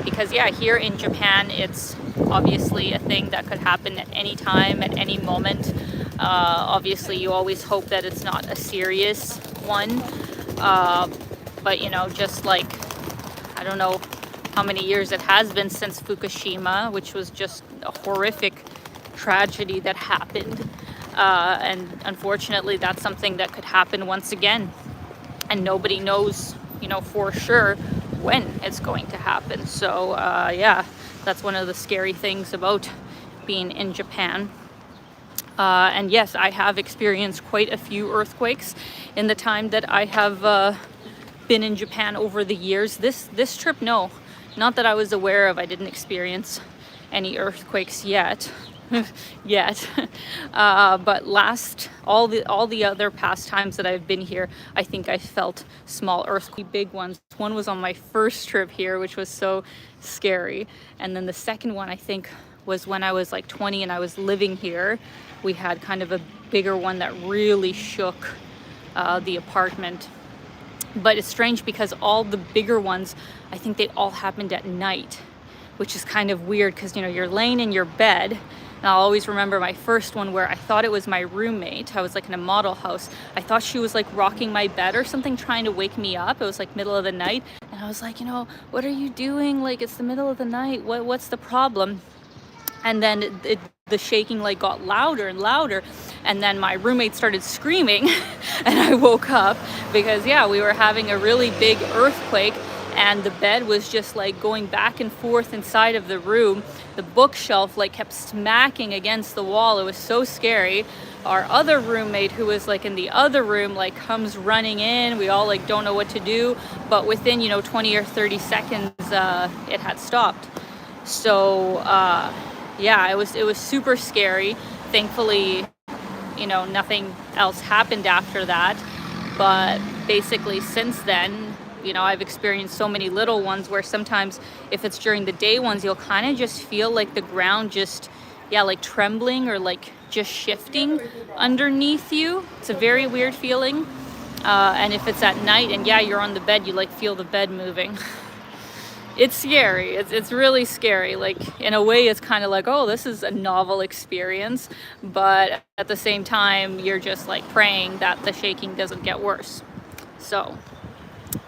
because, yeah, here in Japan, it's obviously a thing that could happen at any time, at any moment. Obviously, you always hope that it's not a serious one. But, just like, I don't know how many years it has been since Fukushima, which was just a horrific tragedy that happened. And unfortunately, that's something that could happen once again. And nobody knows, for sure when it's going to happen. So, yeah, that's one of the scary things about being in Japan. And yes, I have experienced quite a few earthquakes in the time that I have been in Japan over the years. This trip, no, not that I was aware of. I didn't experience any earthquakes yet. But all the other past times that I've been here, I think I felt small earthquake, big ones. One was on my first trip here, which was so scary, and then the second one I think was when I was like 20 and I was living here. We had kind of a bigger one that really shook the apartment. But it's strange because all the bigger ones, I think they all happened at night, which is kind of weird because you're laying in your bed. And I'll always remember my first one where I thought it was my roommate. I was like in a model house. I thought she was like rocking my bed or something, trying to wake me up. It was like middle of the night. And I was like, what are you doing? Like, it's the middle of the night. What's the problem? And then the shaking like got louder and louder. And then my roommate started screaming and I woke up because, yeah, we were having a really big earthquake and the bed was just like going back and forth inside of the room. The bookshelf like kept smacking against the wall. It was so scary. Our other roommate, who was like in the other room, like comes running in. We all like don't know what to do. But within, 20 or 30 seconds, it had stopped. So, yeah, it was super scary. Thankfully, nothing else happened after that. But basically since then, I've experienced so many little ones where sometimes if it's during the day ones, you'll kind of just feel like the ground just, like trembling or like just shifting underneath you. It's a very weird feeling. And if it's at night and you're on the bed, you like feel the bed moving. It's scary. It's really scary. Like, in a way, it's kind of like, oh, this is a novel experience. But at the same time, you're just like praying that the shaking doesn't get worse. So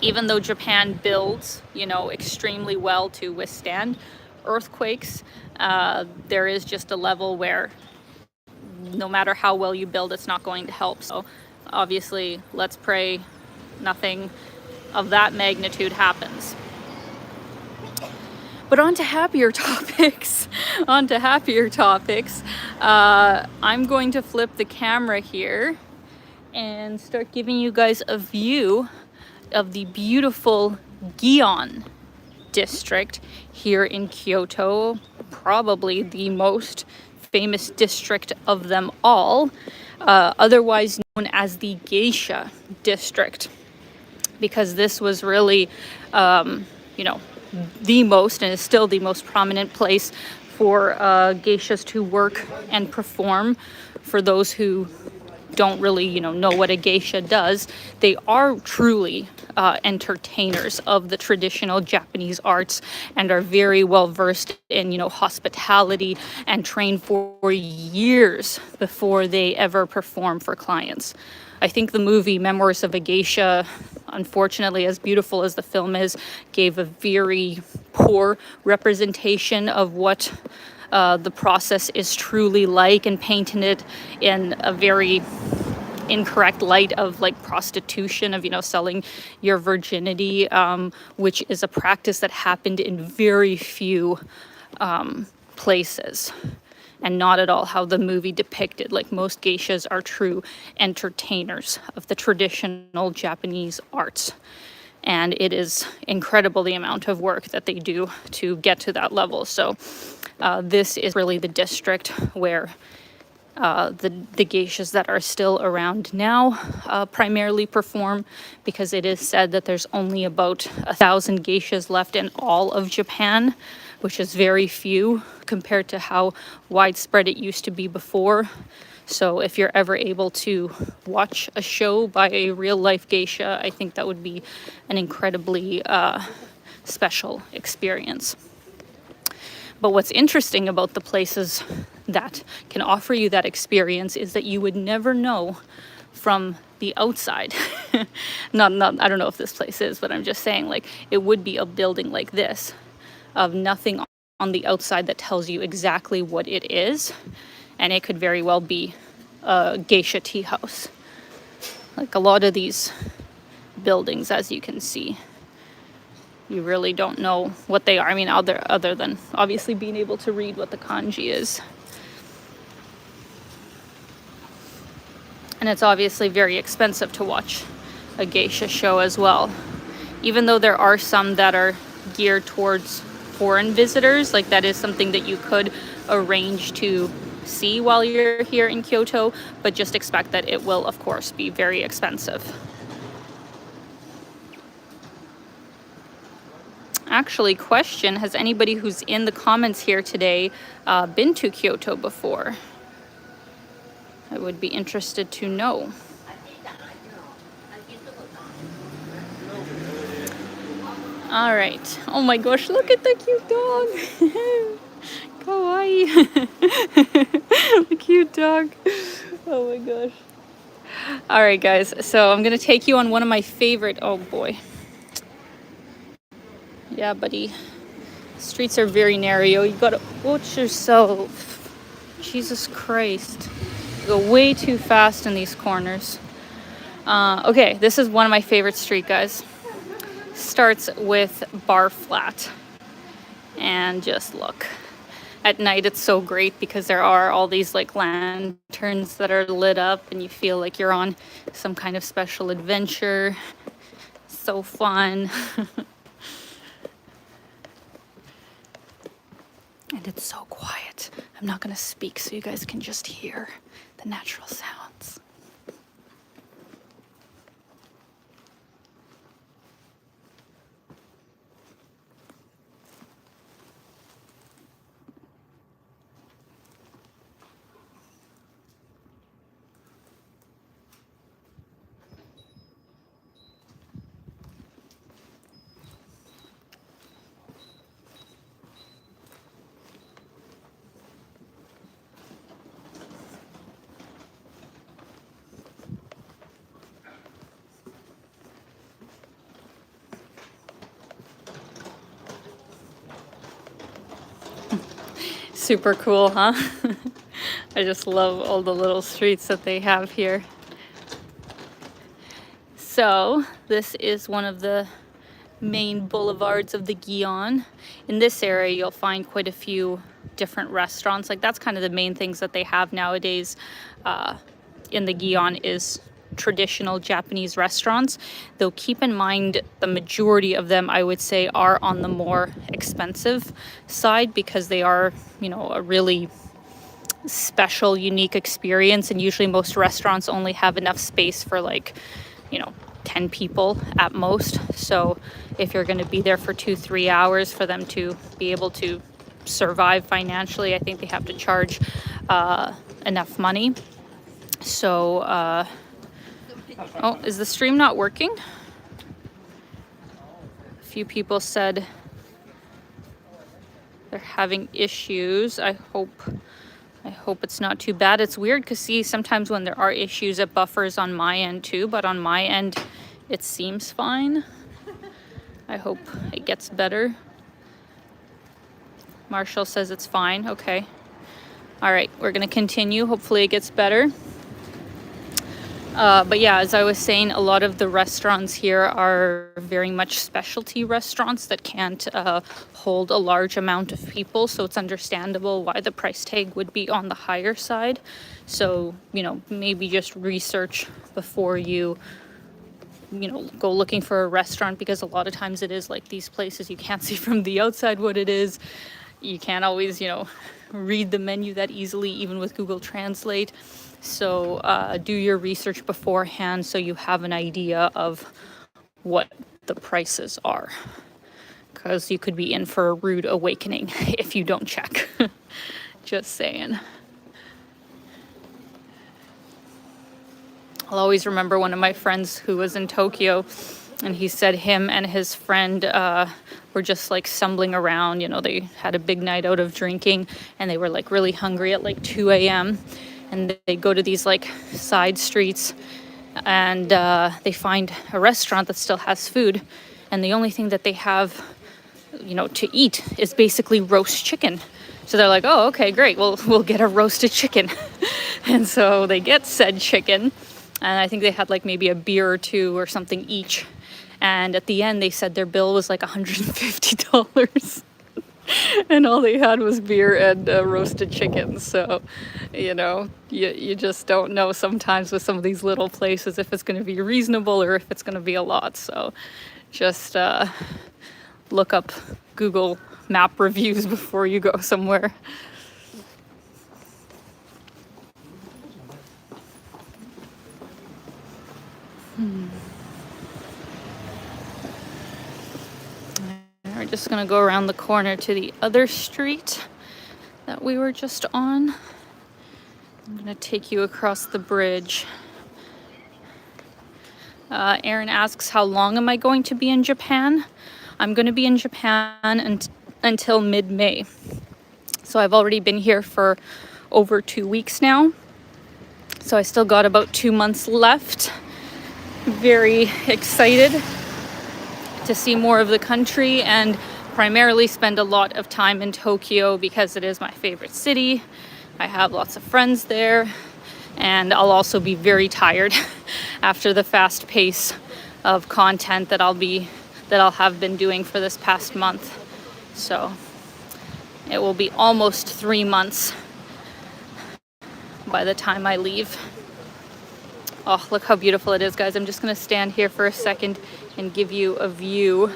even though Japan builds, extremely well to withstand earthquakes, there is just a level where no matter how well you build, it's not going to help. So obviously, let's pray nothing of that magnitude happens. But on to happier topics. I'm going to flip the camera here and start giving you guys a view of the beautiful Gion district here in Kyoto, probably the most famous district of them all, otherwise known as the Geisha district, because this was really, you know, the most, and is still the most prominent place for geishas to work and perform. For those who don't really, you know what a geisha does, they are truly entertainers of the traditional Japanese arts and are very well versed in, hospitality, and train for years before they ever perform for clients. I think the movie Memoirs of a Geisha, unfortunately, as beautiful as the film is, gave a very poor representation of what the process is truly like, and painted it in a very incorrect light of like prostitution, of selling your virginity, which is a practice that happened in very few places, and not at all how the movie depicted. Like, most geishas are true entertainers of the traditional Japanese arts, and it is incredible the amount of work that they do to get to that level. So this is really the district where the geishas that are still around now primarily perform, because it is said that there's only about 1,000 geishas left in all of Japan, which is very few compared to how widespread it used to be before. So if you're ever able to watch a show by a real life geisha, I think that would be an incredibly special experience. But what's interesting about the places that can offer you that experience is that you would never know from the outside. not I don't know if this place is, but I'm just saying, like, it would be a building like this, of nothing on the outside that tells you exactly what it is, and it could very well be a geisha tea house. Like a lot of these buildings, as you can see, you really don't know what they are. I mean, other than obviously being able to read what the kanji is. And it's obviously very expensive to watch a geisha show as well. Even though there are some that are geared towards foreign visitors, like that is something that you could arrange to see while you're here in Kyoto, but just expect that it will, of course, be very expensive. Actually, question, has anybody who's in the comments here today been to Kyoto before? I would be interested to know. All right. Oh my gosh, look at the cute dog. Kawaii. The cute dog. Oh my gosh. All right, guys. So I'm going to take you on one of my favorite... Oh boy. Yeah, buddy. Streets are very narrow. You gotta watch yourself. Jesus Christ. You go way too fast in these corners. Okay, this is one of my favorite street, guys. Starts with Bar Flat. And just look. At night, it's so great because there are all these like lanterns that are lit up, and you feel like you're on some kind of special adventure. So fun. And it's so quiet. I'm not going to speak so you guys can just hear the natural sounds. Super cool, huh? I just love all the little streets that they have here. So this is one of the main boulevards of the Gion. In this area, you'll find quite a few different restaurants. Like, that's kind of the main things that they have nowadays in the Gion, is traditional Japanese restaurants, though keep in mind the majority of them, I would say, are on the more expensive side because they are, you know, a really special, unique experience. And usually most restaurants only have enough space for like, you know, 10 people at most. So if you're going to be there for 2-3 hours, for them to be able to survive financially, I think they have to charge enough money. So oh, is the stream not working? A few people said they're having issues. I hope it's not too bad. It's weird because see, sometimes when there are issues, it buffers on my end too, but on my end it seems fine. I hope it gets better. Marshall says it's fine. Okay. All right, we're gonna continue. Hopefully it gets better. But yeah, as I was saying, a lot of the restaurants here are very much specialty restaurants that can't hold a large amount of people. So it's understandable why the price tag would be on the higher side. So, you know, maybe just research before you know, go looking for a restaurant, because a lot of times it is like these places, you can't see from the outside what it is. You can't always, you know, read the menu that easily, even with Google Translate. So do your research beforehand so you have an idea of what the prices are, because you could be in for a rude awakening if you don't check. Just saying. I'll always remember one of my friends who was in Tokyo, and he said him and his friend were just like stumbling around. You know, they had a big night out of drinking and they were like really hungry at like 2 a.m. and they go to these like side streets and they find a restaurant that still has food, and the only thing that they have, you know, to eat is basically roast chicken. So they're like, oh, okay, great, we'll get a roasted chicken. And so they get said chicken, and I think they had like maybe a beer or two or something each, and at the end they said their bill was like $150. And all they had was beer and roasted chicken. So, you know, you just don't know sometimes with some of these little places if it's going to be reasonable or if it's going to be a lot. So just look up Google Map reviews before you go somewhere. We're just gonna go around the corner to the other street that we were just on. I'm gonna take you across the bridge. Aaron asks, how long am I going to be in Japan? I'm gonna be in Japan until mid-May. So I've already been here for over 2 weeks now. So I still got about 2 months left. Very excited to see more of the country and primarily spend a lot of time in Tokyo because it is my favorite city. I have lots of friends there, and I'll also be very tired after the fast pace of content that I'll have been doing for this past month. So it will be almost 3 months by the time I leave. Oh, look how beautiful it is, guys. I'm just gonna stand here for a second and give you a view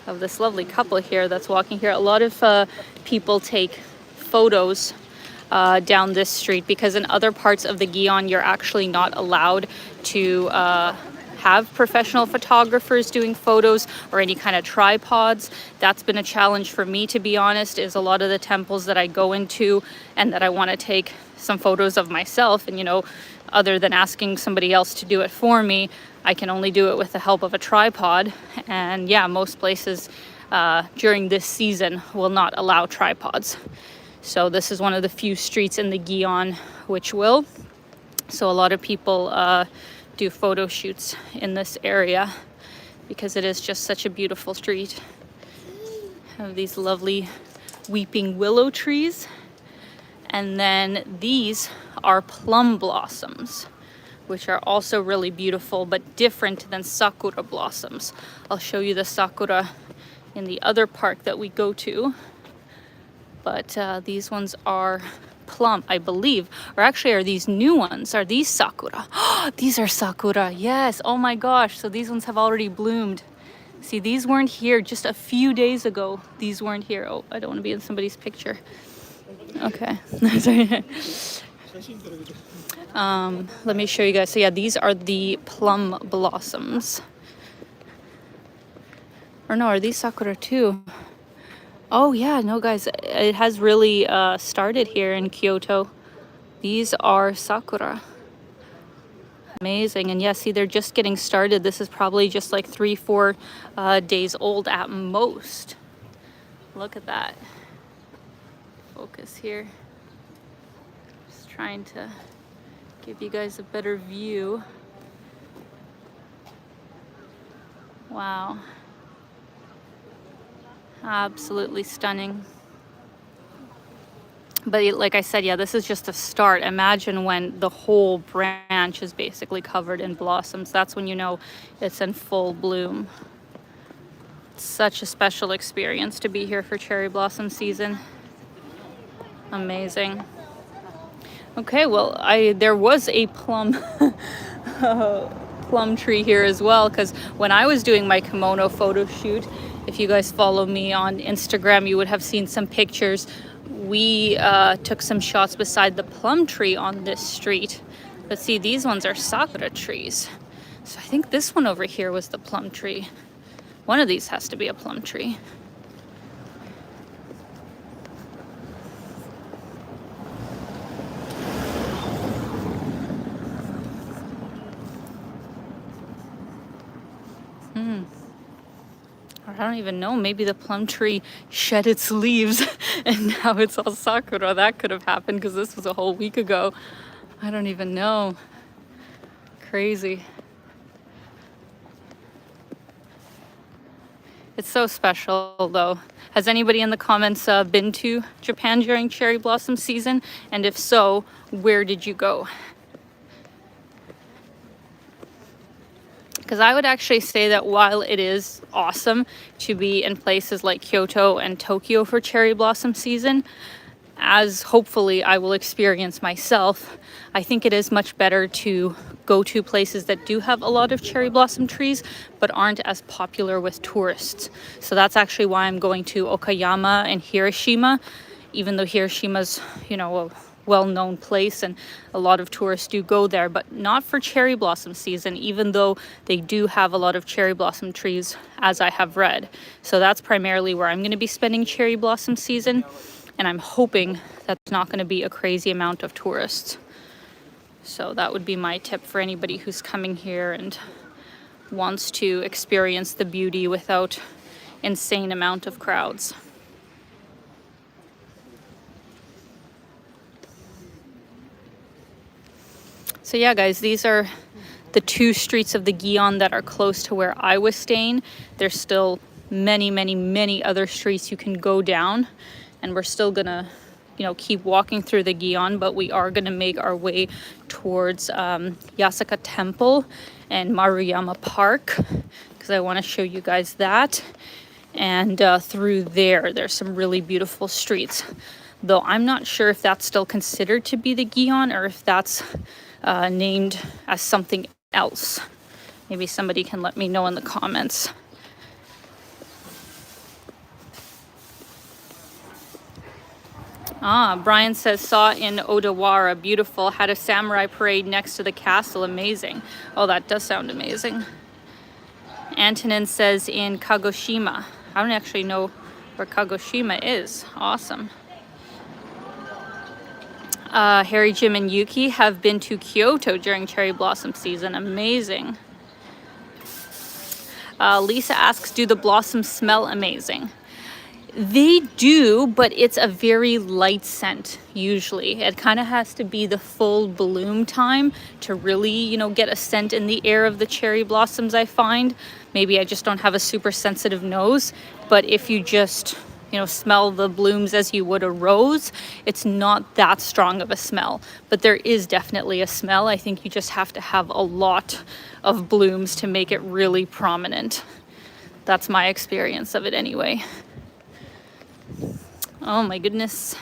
of this lovely couple here that's walking here. A lot of people take photos down this street, because in other parts of the Gion, you're actually not allowed to have professional photographers doing photos or any kind of tripods. That's been a challenge for me, to be honest, is a lot of the temples that I go into and that I want to take some photos of myself, and, you know, other than asking somebody else to do it for me, I can only do it with the help of a tripod. And yeah, most places during this season will not allow tripods. So this is one of the few streets in the Gion which will. So a lot of people do photo shoots in this area because it is just such a beautiful street. Have these lovely weeping willow trees. And then these are plum blossoms, which are also really beautiful, but different than sakura blossoms. I'll show you the sakura in the other park that we go to. But these ones are plum, I believe. Or actually, are these new ones? Are these sakura? These are sakura, yes. Oh my gosh, so these ones have already bloomed. See, these weren't here just a few days ago. These weren't here. Oh, I don't want to be in somebody's picture. Okay. Let me show you guys. So yeah, these are the plum blossoms. Or no, are these sakura too? Oh yeah, no guys, it has really started here in Kyoto. These are sakura. Amazing. And yeah, see, they're just getting started. This is probably just like 3-4 days old at most. Look at that. Focus here. Just trying to give you guys a better view. Wow. Absolutely stunning. But like I said, yeah, this is just a start. Imagine when the whole branch is basically covered in blossoms. That's when you know it's in full bloom. It's such a special experience to be here for cherry blossom season. Amazing. Okay, well, there was a plum plum tree here as well, because when I was doing my kimono photo shoot, if you guys follow me on Instagram, you would have seen some pictures. We took some shots beside the plum tree on this street. But see, these ones are sakura trees. So I think this one over here was the plum tree. One of these has to be a plum tree. I don't even know. Maybe the plum tree shed its leaves and now it's all sakura. That could have happened because this was a whole week ago. I don't even know. Crazy. It's so special though. Has anybody in the comments been to Japan during cherry blossom season? And if so, where did you go? Because I would actually say that while it is awesome to be in places like Kyoto and Tokyo for cherry blossom season, as hopefully I will experience myself, I think it is much better to go to places that do have a lot of cherry blossom trees but aren't as popular with tourists. So that's actually why I'm going to Okayama and Hiroshima, even though Hiroshima's, you know, a well-known place and a lot of tourists do go there, but not for cherry blossom season, even though they do have a lot of cherry blossom trees, as I have read. So that's primarily where I'm going to be spending cherry blossom season, and I'm hoping that's not going to be a crazy amount of tourists. So that would be my tip for anybody who's coming here and wants to experience the beauty without insane amount of crowds. So yeah, guys, these are the 2 streets of the Gion that are close to where I was staying. There's still many, many, many other streets you can go down, and we're still gonna, you know, keep walking through the Gion, but we are gonna make our way towards Yasaka Temple and Maruyama Park, because I want to show you guys that. And through there's some really beautiful streets, though I'm not sure if that's still considered to be the Gion or if that's named as something else. Maybe somebody can let me know in the comments. Brian says, saw in Odawara, beautiful, had a samurai parade next to the castle, amazing. Oh, that does sound amazing. Antonin says in Kagoshima. I don't actually know where Kagoshima is. Awesome. Harry, Jim, and Yuki have been to Kyoto during cherry blossom season. Amazing. Lisa asks, do the blossoms smell amazing? They do, but it's a very light scent usually. It kind of has to be the full bloom time to really, you know, get a scent in the air of the cherry blossoms, I find. Maybe I just don't have a super sensitive nose, but if you just, you know, smell the blooms as you would a rose, it's not that strong of a smell. But there is definitely a smell. I think you just have to have a lot of blooms to make it really prominent. That's my experience of it anyway. Oh my goodness.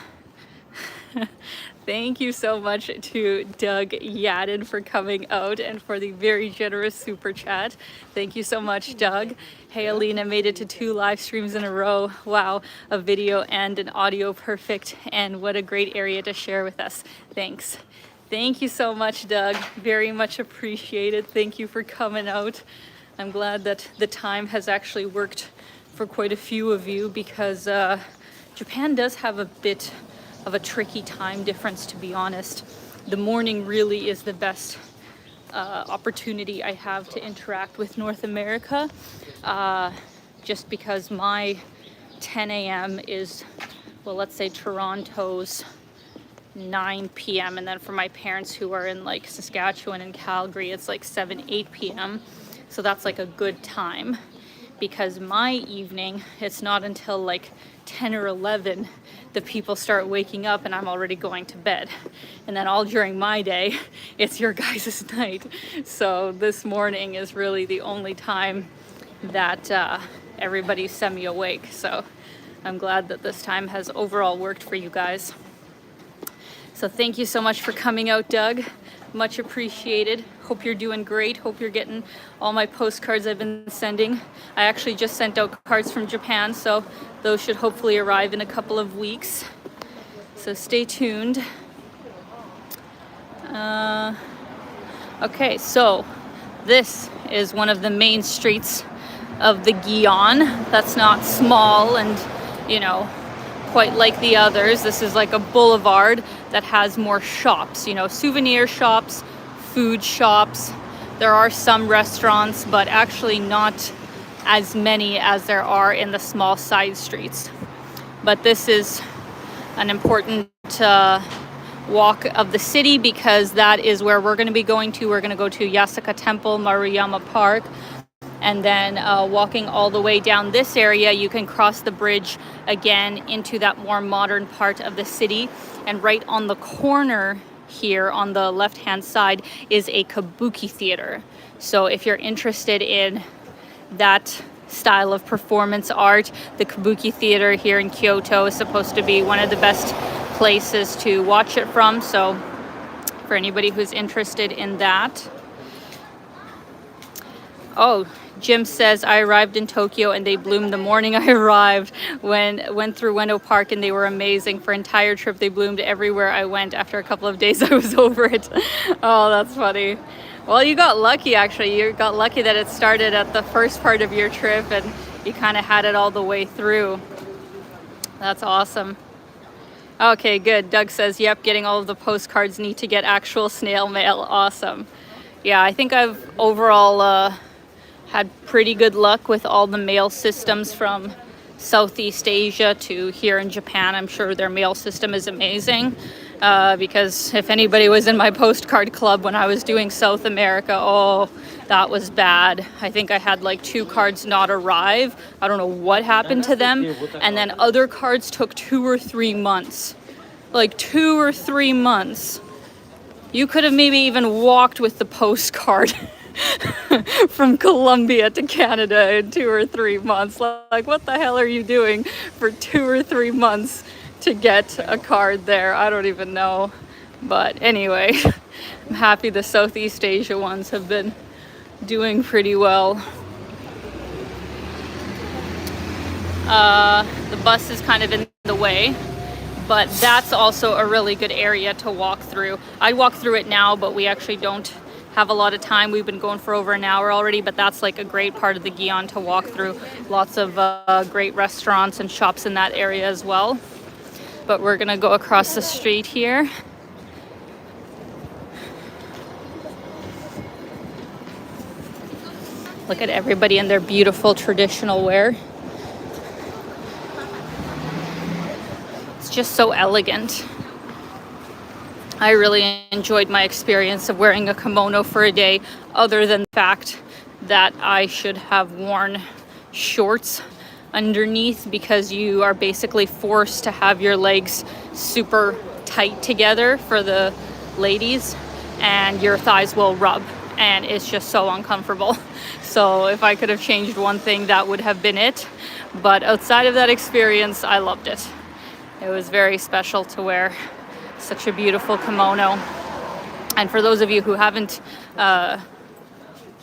Thank you so much to Doug Yadin for coming out and for the very generous super chat. Thank you so much, Doug. Hey, Alina made it to 2 live streams in a row. Wow, a video and an audio perfect. And what a great area to share with us. Thanks. Thank you so much, Doug. Very much appreciated. Thank you for coming out. I'm glad that the time has actually worked for quite a few of you because Japan does have a bit of a tricky time difference, to be honest. The morning really is the best opportunity I have to interact with North America, just because my 10 a.m. is, well, let's say Toronto's 9 p.m. and then for my parents who are in like Saskatchewan and Calgary, it's like 8 p.m. So that's like a good time, because my evening, it's not until like 10 or 11 the people start waking up and I'm already going to bed. And then all during my day, it's your guys' night. So this morning is really the only time that everybody's semi-awake. So I'm glad that this time has overall worked for you guys. So thank you so much for coming out, Doug. Much appreciated. Hope you're doing great. Hope you're getting all my postcards I've been sending. I actually just sent out cards from Japan, so those should hopefully arrive in a couple of weeks. So stay tuned. Okay, so this is one of the main streets of the Gion. That's not small and, you know, quite like the others. This is like a boulevard that has more shops, you know, souvenir shops, food shops. There are some restaurants, but actually not as many as there are in the small side streets. But this is an important walk of the city because that is where we're going to be going to. We're going to go to Yasuka Temple, Maruyama Park, and then walking all the way down this area, you can cross the bridge again into that more modern part of the city. And right on the corner here on the left-hand side is a kabuki theater. So if you're interested in that style of performance art, the kabuki theater here in Kyoto is supposed to be one of the best places to watch it from. So for anybody who's interested in that. Oh, Jim says, I arrived in Tokyo and they bloomed the morning I arrived. Went through Ueno Park and they were amazing. For entire trip, they bloomed everywhere I went. After a couple of days, I was over it. Oh, that's funny. Well, you got lucky, actually. You got lucky that it started at the first part of your trip and you kind of had it all the way through. That's awesome. Okay, good. Doug says, yep, getting all of the postcards, need to get actual snail mail. Awesome. Yeah, I think I've overall had pretty good luck with all the mail systems from Southeast Asia to here in Japan. I'm sure their mail system is amazing because if anybody was in my postcard club when I was doing South America, oh, that was bad. I think I had like 2 cards not arrive. I don't know what happened to them. And then other cards took 2 or 3 months. Like 2 or 3 months. You could have maybe even walked with the postcard from Colombia to Canada in 2 or 3 months. Like, what the hell are you doing for 2 or 3 months to get a card there? I don't even know. But anyway, I'm happy the Southeast Asia ones have been doing pretty well. The bus is kind of in the way, but that's also a really good area to walk through. I'd walk through it now, but we actually don't have a lot of time. We've been going for over an hour already, but that's like a great part of the Gion to walk through. Lots of great restaurants and shops in that area as well. But we're gonna go across the street here. Look at everybody in their beautiful traditional wear. It's just so elegant. I really enjoyed my experience of wearing a kimono for a day, other than the fact that I should have worn shorts underneath because you are basically forced to have your legs super tight together for the ladies and your thighs will rub and it's just so uncomfortable. So if I could have changed one thing, that would have been it. But outside of that experience, I loved it. It was very special to wear Such a beautiful kimono. And for those of you who haven't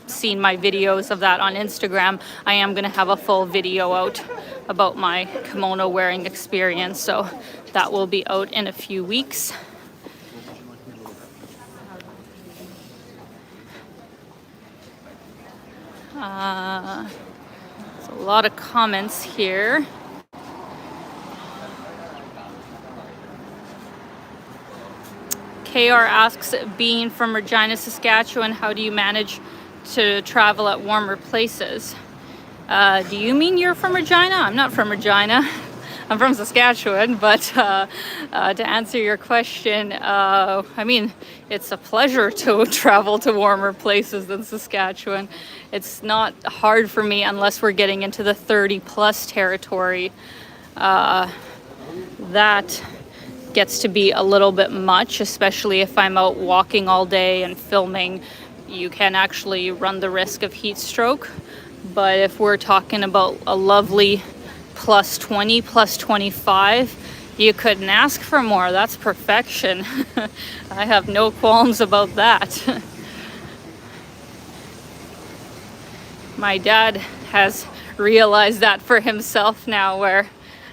seen my videos of that on Instagram, I am going to have a full video out about my kimono wearing experience. So that will be out in a few weeks. There's a lot of comments here. KR asks, being from Regina, Saskatchewan, how do you manage to travel at warmer places? Do you mean you're from Regina? I'm not from Regina. I'm from Saskatchewan, but to answer your question, I mean, it's a pleasure to travel to warmer places than Saskatchewan. It's not hard for me unless we're getting into the 30+ territory. That gets to be a little bit much, especially if I'm out walking all day and filming. You can actually run the risk of heat stroke. But if we're talking about a lovely +20, +25, you couldn't ask for more. That's perfection. I have no qualms about that. My dad has realized that for himself now, where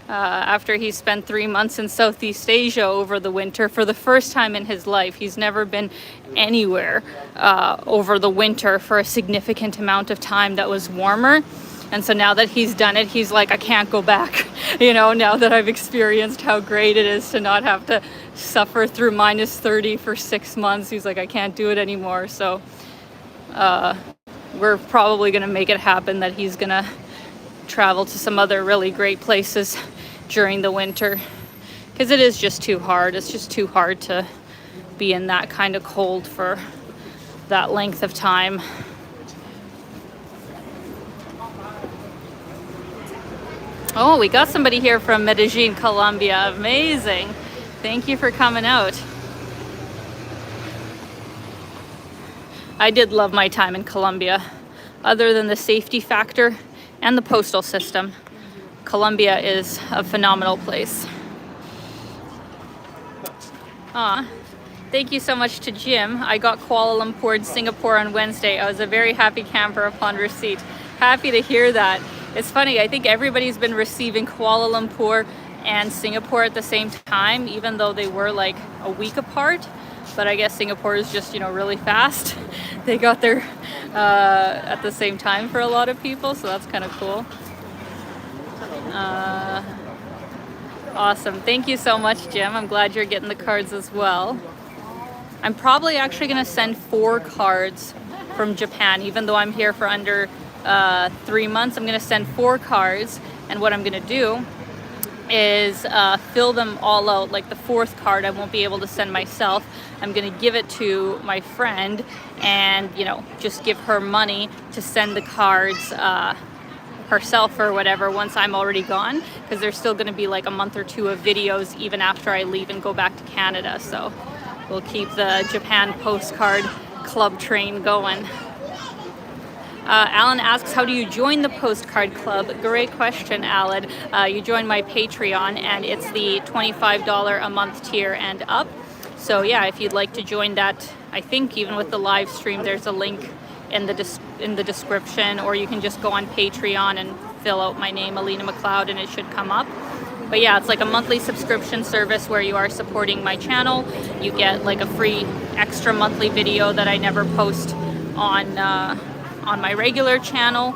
after he spent 3 months in Southeast Asia over the winter, for the first time in his life, he's never been anywhere over the winter for a significant amount of time that was warmer. And so now that he's done it, he's like, I can't go back. You know, now that I've experienced how great it is to not have to suffer through -30 for 6 months, he's like, I can't do it anymore. So we're probably going to make it happen that he's going to travel to some other really great places during the winter, because it is just too hard. It's just too hard to be in that kind of cold for that length of time. Oh, we got somebody here from Medellin, Colombia. Amazing. Thank you for coming out. I did love my time in Colombia. Other than the safety factor and the postal system, Colombia is a phenomenal place. Thank you so much to Jim. I got Kuala Lumpur and Singapore on Wednesday. I was a very happy camper upon receipt. Happy to hear that. It's funny, I think everybody's been receiving Kuala Lumpur and Singapore at the same time, even though they were like a week apart. But I guess Singapore is just, you know, really fast. They got there at the same time for a lot of people, so that's kind of cool. Awesome. Thank you so much, Jim. I'm glad you're getting the cards as well. I'm probably actually going to send 4 cards from Japan, even though I'm here for under 3 months. I'm going to send 4 cards, and what I'm going to do is fill them all out. Like the 4th card I won't be able to send myself. I'm going to give it to my friend and, you know, just give her money to send the cards herself or whatever once I'm already gone, because there's still going to be like a month or 2 of videos even after I leave and go back to Canada. So we'll keep the Japan postcard club train going. Alan asks, how do you join the postcard club? Great question, Alan. You join my Patreon, and it's the $25 a month tier and up. So yeah, if you'd like to join that, I think even with the live stream, there's a link in the description, or you can just go on Patreon and fill out my name, Alina McLeod, and it should come up. But yeah, it's like a monthly subscription service where you are supporting my channel. You get like a free extra monthly video that I never post on my regular channel,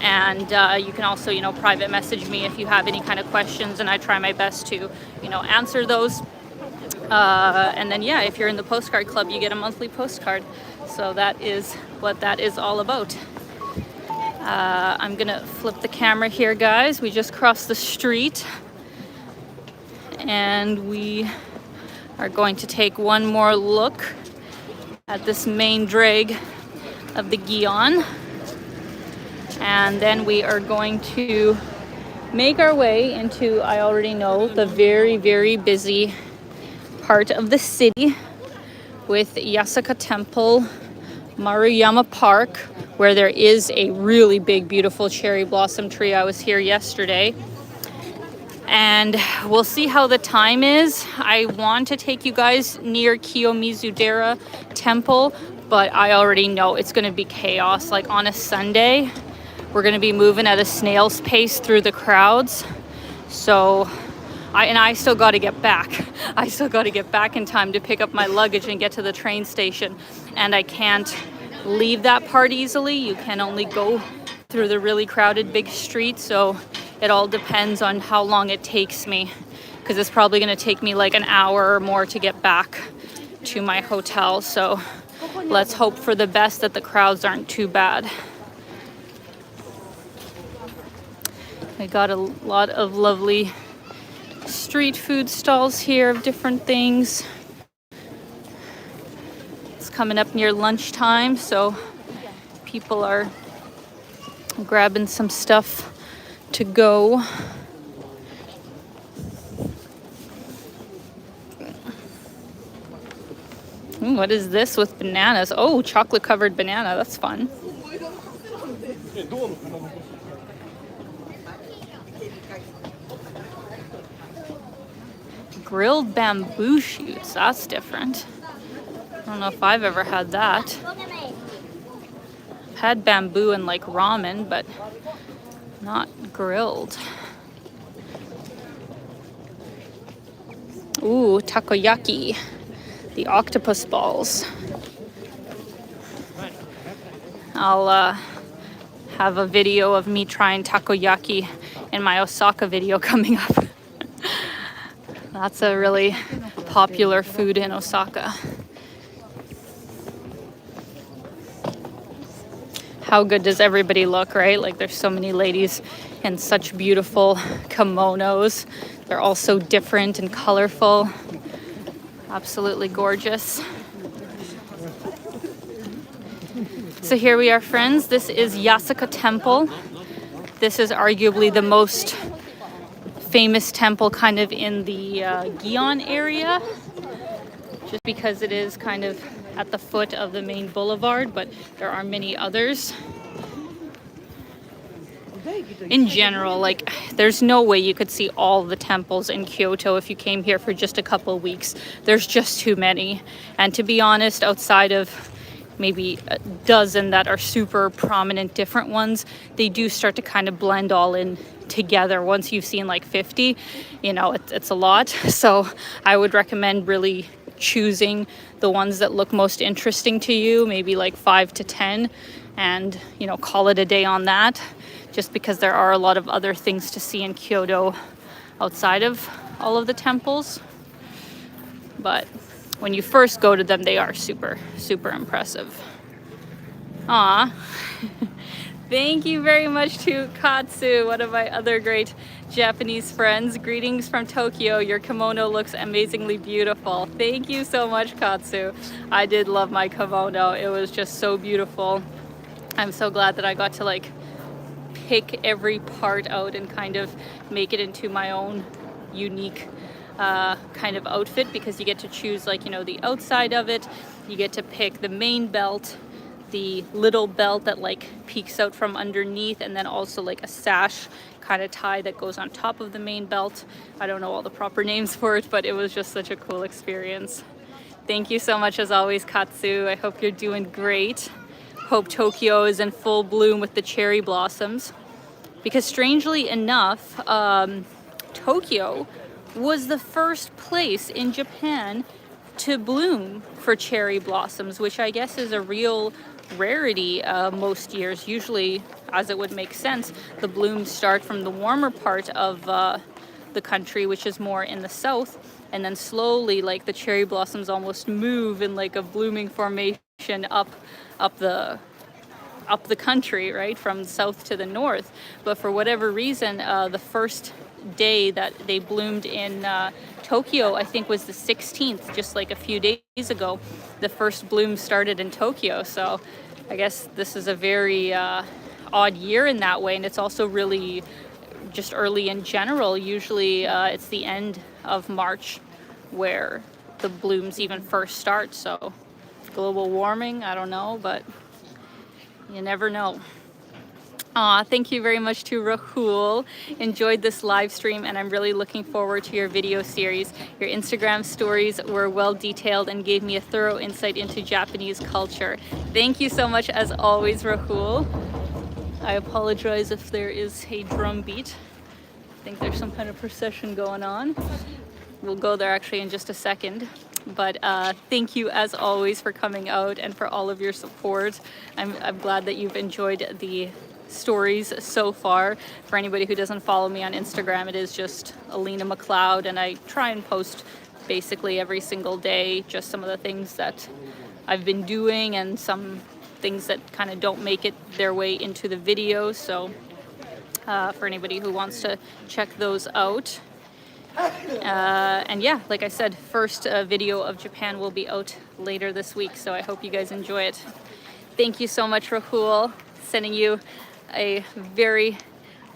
and you can also, you know, private message me if you have any kind of questions, and I try my best to, you know, answer those. And then yeah, if you're in the postcard club, you get a monthly postcard. So that is what that is all about. I'm gonna flip the camera here, guys. We just crossed the street, and we are going to take one more look at this main drag of the Guion, and then we are going to make our way into, I already know, the very, very busy part of the city with Yasuka Temple, Maruyama Park, where there is a really big, beautiful cherry blossom tree. I was here yesterday. and we'll see how the time is. I want to take you guys near Kiyomizu-dera temple, but I already know it's going to be chaos. Like on a Sunday, we're going to be moving at a snail's pace through the crowds. So I still got to get back. I still got to get back in time to pick up my luggage and get to the train station. And I can't leave that part easily. You can only go through the really crowded big street. So it all depends on how long it takes me, because it's probably going to take me like an hour or more to get back to my hotel. So let's hope for the best, that the crowds aren't too bad. I got a lot of lovely street food stalls here of different things. It's coming up near lunchtime, so people are grabbing some stuff to go. What is this with bananas? Oh, chocolate covered banana. That's fun. Grilled bamboo shoots. That's different. I don't know if I've ever had that. I've had bamboo and like ramen, but not grilled. Ooh, takoyaki. The octopus balls. I'll have a video of me trying takoyaki in my Osaka video coming up. That's a really popular food in Osaka. How good does everybody look, right? Like there's so many ladies in such beautiful kimonos. They're all so different and colorful. Absolutely gorgeous. So here we are, friends. This is Yasuka Temple. This is arguably the most famous temple kind of in the Gion area, just because it is kind of at the foot of the main boulevard, but there are many others. In general, like there's no way you could see all the temples in Kyoto if you came here for just a couple of weeks. There's just too many. And to be honest, outside of maybe a dozen that are super prominent different ones, they do start to kind of blend all in together. Once you've seen like 50, you know, it's a lot. So I would recommend really choosing the ones that look most interesting to you, maybe like 5 to 10, and you know, call it a day on that, just because there are a lot of other things to see in Kyoto outside of all of the temples. But when you first go to them, they are super, super impressive. Aw. Thank you very much to Katsu, one of my other great Japanese friends. Greetings from Tokyo. Your kimono looks amazingly beautiful. Thank you so much, Katsu. I did love my kimono. It was just so beautiful. I'm so glad that I got to like pick every part out and kind of make it into my own unique kind of outfit, because you get to choose, like, you know, the outside of it. You get to pick the main belt, the little belt that like peeks out from underneath, and then also like a sash kind of tie that goes on top of the main belt. I don't know all the proper names for it, but it was just such a cool experience. Thank you so much as always, Katsu. I hope you're doing great. Hope Tokyo is in full bloom with the cherry blossoms, because strangely enough, Tokyo was the first place in Japan to bloom for cherry blossoms, which I guess is a real rarity most years. Usually, as it would make sense, the blooms start from the warmer part of the country, which is more in the south, and then slowly, like, the cherry blossoms almost move in like a blooming formation up the country, right, from south to the north. But for whatever reason, the first day that they bloomed in Tokyo, I think, was the 16th, just like a few days ago. The first bloom started in Tokyo. So I guess this is a very odd year in that way, and it's also really just early in general. Usually it's the end of March where the blooms even first start. So global warming, I don't know, but you never know. Thank you very much to Rahul. Enjoyed this live stream and I'm really looking forward to your video series. Your Instagram stories were well detailed and gave me a thorough insight into Japanese culture. Thank you so much as always, Rahul. I apologize if there is a drum beat. I think there's some kind of procession going on. We'll go there actually in just a second. But thank you as always for coming out and for all of your support. I'm glad that you've enjoyed the stories so far. For anybody who doesn't follow me on Instagram, it is just Alina McLeod, and I try and post basically every single day just some of the things that I've been doing and some things that kind of don't make it their way into the video. So for anybody who wants to check those out. And yeah, like I said, first video of Japan will be out later this week, so I hope you guys enjoy it. Thank you so much, Rahul. Sending you a very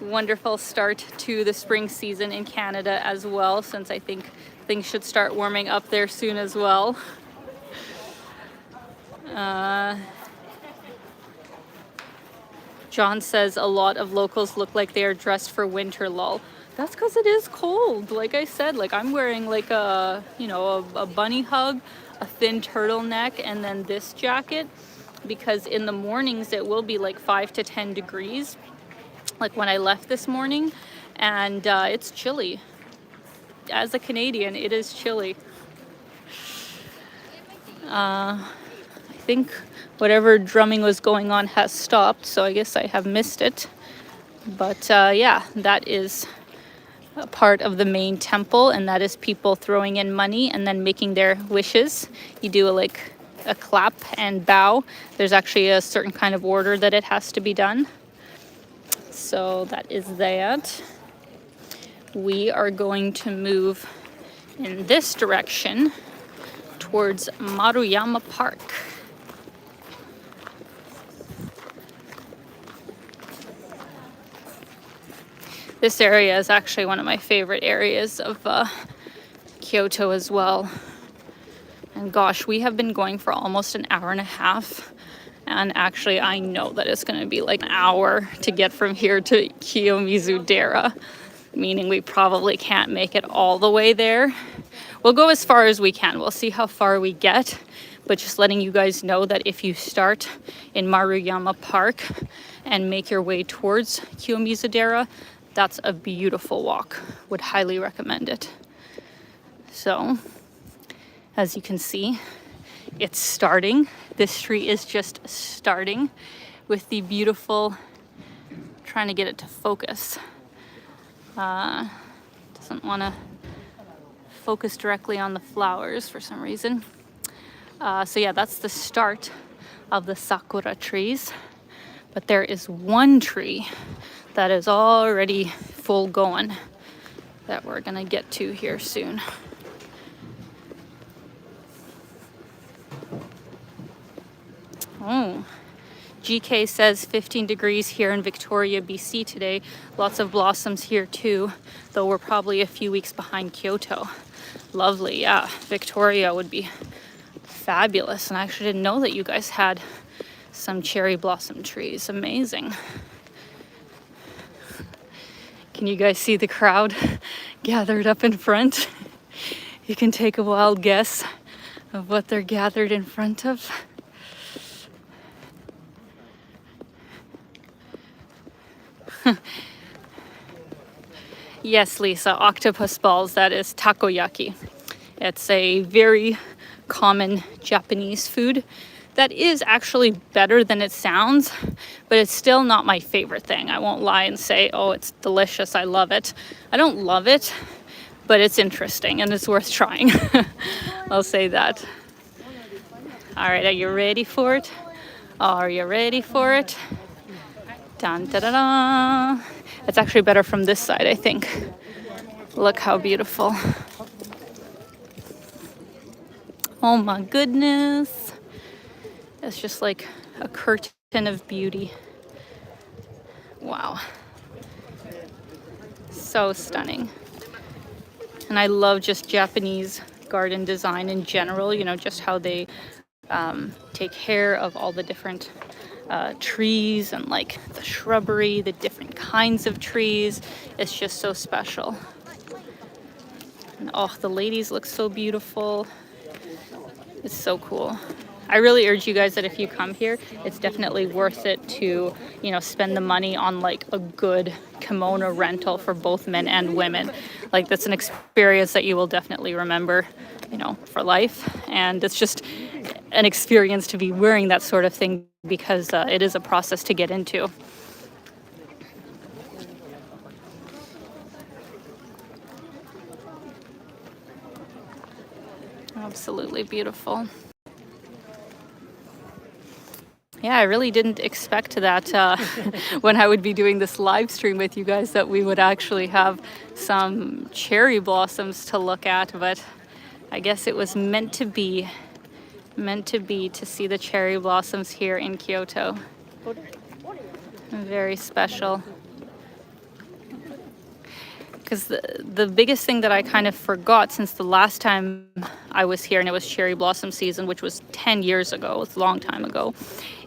wonderful start to the spring season in Canada as well, since I think things should start warming up there soon as well. John says a lot of locals look like they are dressed for winter, lol. That's because it is cold. Like I said, like I'm wearing like a, you know, a bunny hug, a thin turtleneck, and then this jacket, because in the mornings it will be like 5 to 10 degrees, like when I left this morning, and it's chilly. As a Canadian, it is chilly. I think whatever drumming was going on has stopped, so I guess I have missed it. But yeah, that is a part of the main temple, and that is people throwing in money and then making their wishes. You do a clap and bow. There's actually a certain kind of order that it has to be done. So that is that. We are going to move in this direction towards Maruyama Park. This area is actually one of my favorite areas of Kyoto as well. And gosh, we have been going for almost an hour and a half. And actually, I know that it's going to be like an hour to get from here to Kiyomizu-dera, meaning we probably can't make it all the way there. We'll go as far as we can. We'll see how far we get. But just letting you guys know that if you start in Maruyama Park and make your way towards Kiyomizu-dera, that's a beautiful walk. Would highly recommend it. So, as you can see, it's starting. This tree is just starting with the beautiful, trying to get it to focus. Doesn't want to focus directly on the flowers for some reason. So yeah, that's the start of the sakura trees. But there is one tree that is already full going that we're gonna get to here soon. Oh, GK says 15 degrees here in Victoria, BC today. Lots of blossoms here too, though we're probably a few weeks behind Kyoto. Lovely, yeah. Victoria would be fabulous. And I actually didn't know that you guys had some cherry blossom trees. Amazing. Can you guys see the crowd gathered up in front? You can take a wild guess of what they're gathered in front of. Yes, Lisa, octopus balls, that is takoyaki. It's a very common Japanese food that is actually better than it sounds, but it's still not my favorite thing. I won't lie and say, oh, it's delicious, I love it. I don't love it, but it's interesting and it's worth trying. I'll say that. All right, are you ready for it? Are you ready for it? Dun, da, da, da. It's actually better from this side, I think. Look how beautiful. Oh my goodness. It's just like a curtain of beauty. Wow. So stunning. And I love just Japanese garden design in general, you know, just how they take care of all the different trees and like the shrubbery, the different kinds of trees. It's just so special. And oh, the ladies look so beautiful. It's so cool. I really urge you guys that if you come here, it's definitely worth it to, you know, spend the money on like a good kimono rental for both men and women. Like that's an experience that you will definitely remember, you know, for life. And it's just an experience to be wearing that sort of thing because it is a process to get into. Absolutely beautiful. Yeah, I really didn't expect that when I would be doing this live stream with you guys that we would actually have some cherry blossoms to look at, but I guess it was meant to be to see the cherry blossoms here in Kyoto. Very special. Because the biggest thing that I kind of forgot since the last time I was here, and it was cherry blossom season, which was 10 years ago, it's a long time ago,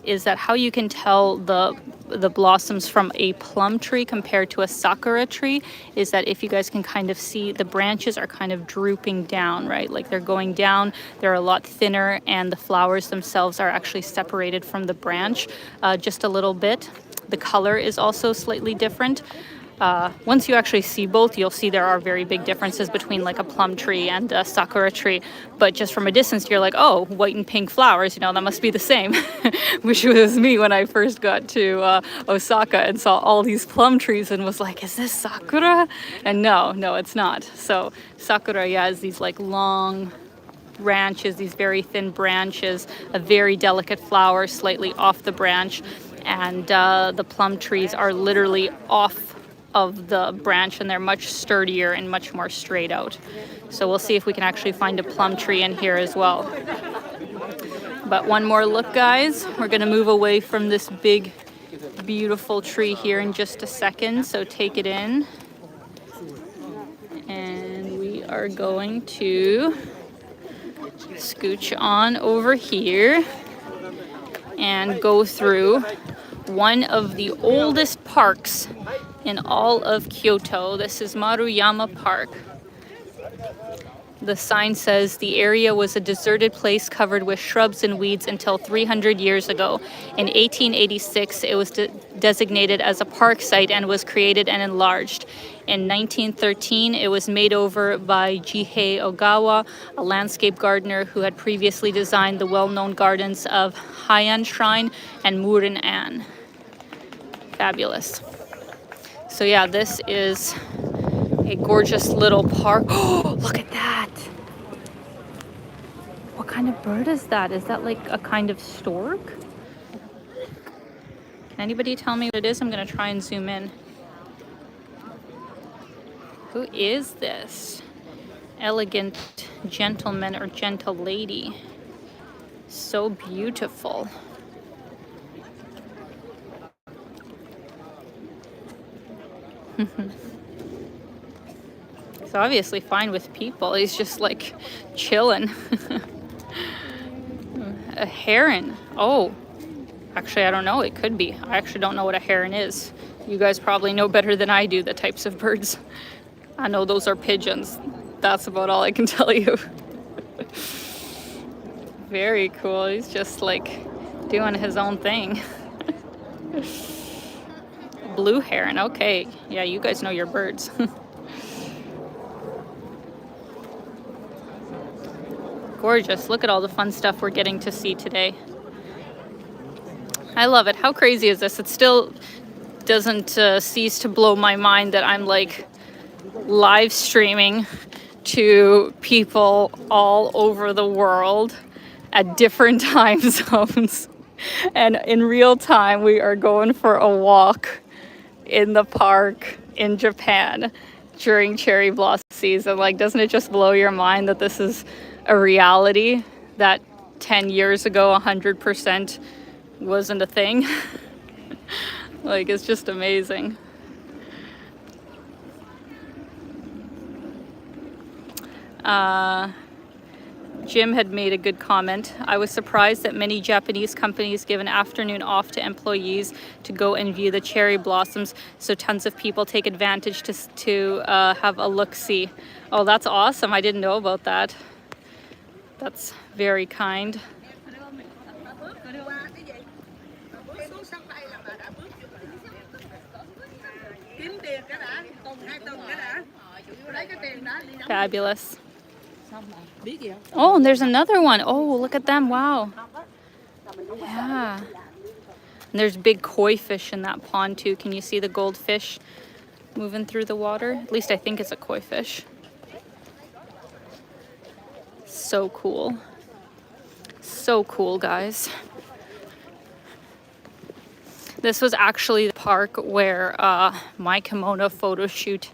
is that how you can tell the blossoms from a plum tree compared to a sakura tree is that if you guys can kind of see, the branches are kind of drooping down, right? Like they're going down, they're a lot thinner, and the flowers themselves are actually separated from the branch just a little bit. The color is also slightly different. Once you actually see both, you'll see there are very big differences between like a plum tree and a sakura tree. But just from a distance, you're like, oh, white and pink flowers, you know, that must be the same. Which was me when I first got to Osaka and saw all these plum trees and was like, is this sakura? And no, it's not. So sakura, yeah, is these like long branches, these very thin branches, a very delicate flower slightly off the branch. And the plum trees are literally off of the branch, and they're much sturdier and much more straight out. So we'll see if we can actually find a plum tree in here as well. But one more look, guys. We're gonna move away from this big, beautiful tree here in just a second, so take it in. And we are going to scooch on over here and go through one of the oldest parks in all of Kyoto. This is Maruyama Park. The sign says the area was a deserted place covered with shrubs and weeds until 300 years ago. In 1886, it was designated as a park site and was created and enlarged. In 1913, it was made over by Jihei Ogawa, a landscape gardener who had previously designed the well-known gardens of Heian Shrine and Murin-an. Fabulous. So yeah, this is a gorgeous little park. Oh, look at that. What kind of bird is that? Is that like a kind of stork? Can anybody tell me what it is? I'm gonna try and zoom in. Who is this elegant gentleman or gentle lady? So beautiful. He's obviously fine with people. He's just like chilling. A heron. Oh, actually, I don't know. It could be. I actually don't know what a heron is. You guys probably know better than I do the types of birds. I know those are pigeons. That's about all I can tell you. Very cool. He's just like doing his own thing. Blue heron. Okay. Yeah, you guys know your birds. Gorgeous. Look at all the fun stuff we're getting to see today. I love it. How crazy is this? It still doesn't cease to blow my mind that I'm like live streaming to people all over the world at different time zones. And in real time, we are going for a walk in the park in Japan during cherry blossom season. Like, doesn't it just blow your mind that this is a reality that 10 years ago 100% wasn't a thing? Like, it's just amazing. Jim had made a good comment. I was surprised that many Japanese companies give an afternoon off to employees to go and view the cherry blossoms, so tons of people take advantage to have a look-see. Oh, that's awesome. I didn't know about that. That's very kind. Fabulous. Oh, and there's another one. Oh, look at them. Wow. Yeah. And there's big koi fish in that pond too. Can you see the goldfish moving through the water? At least I think it's a koi fish. So cool. So cool, guys. This was actually the park where my kimono photo shoot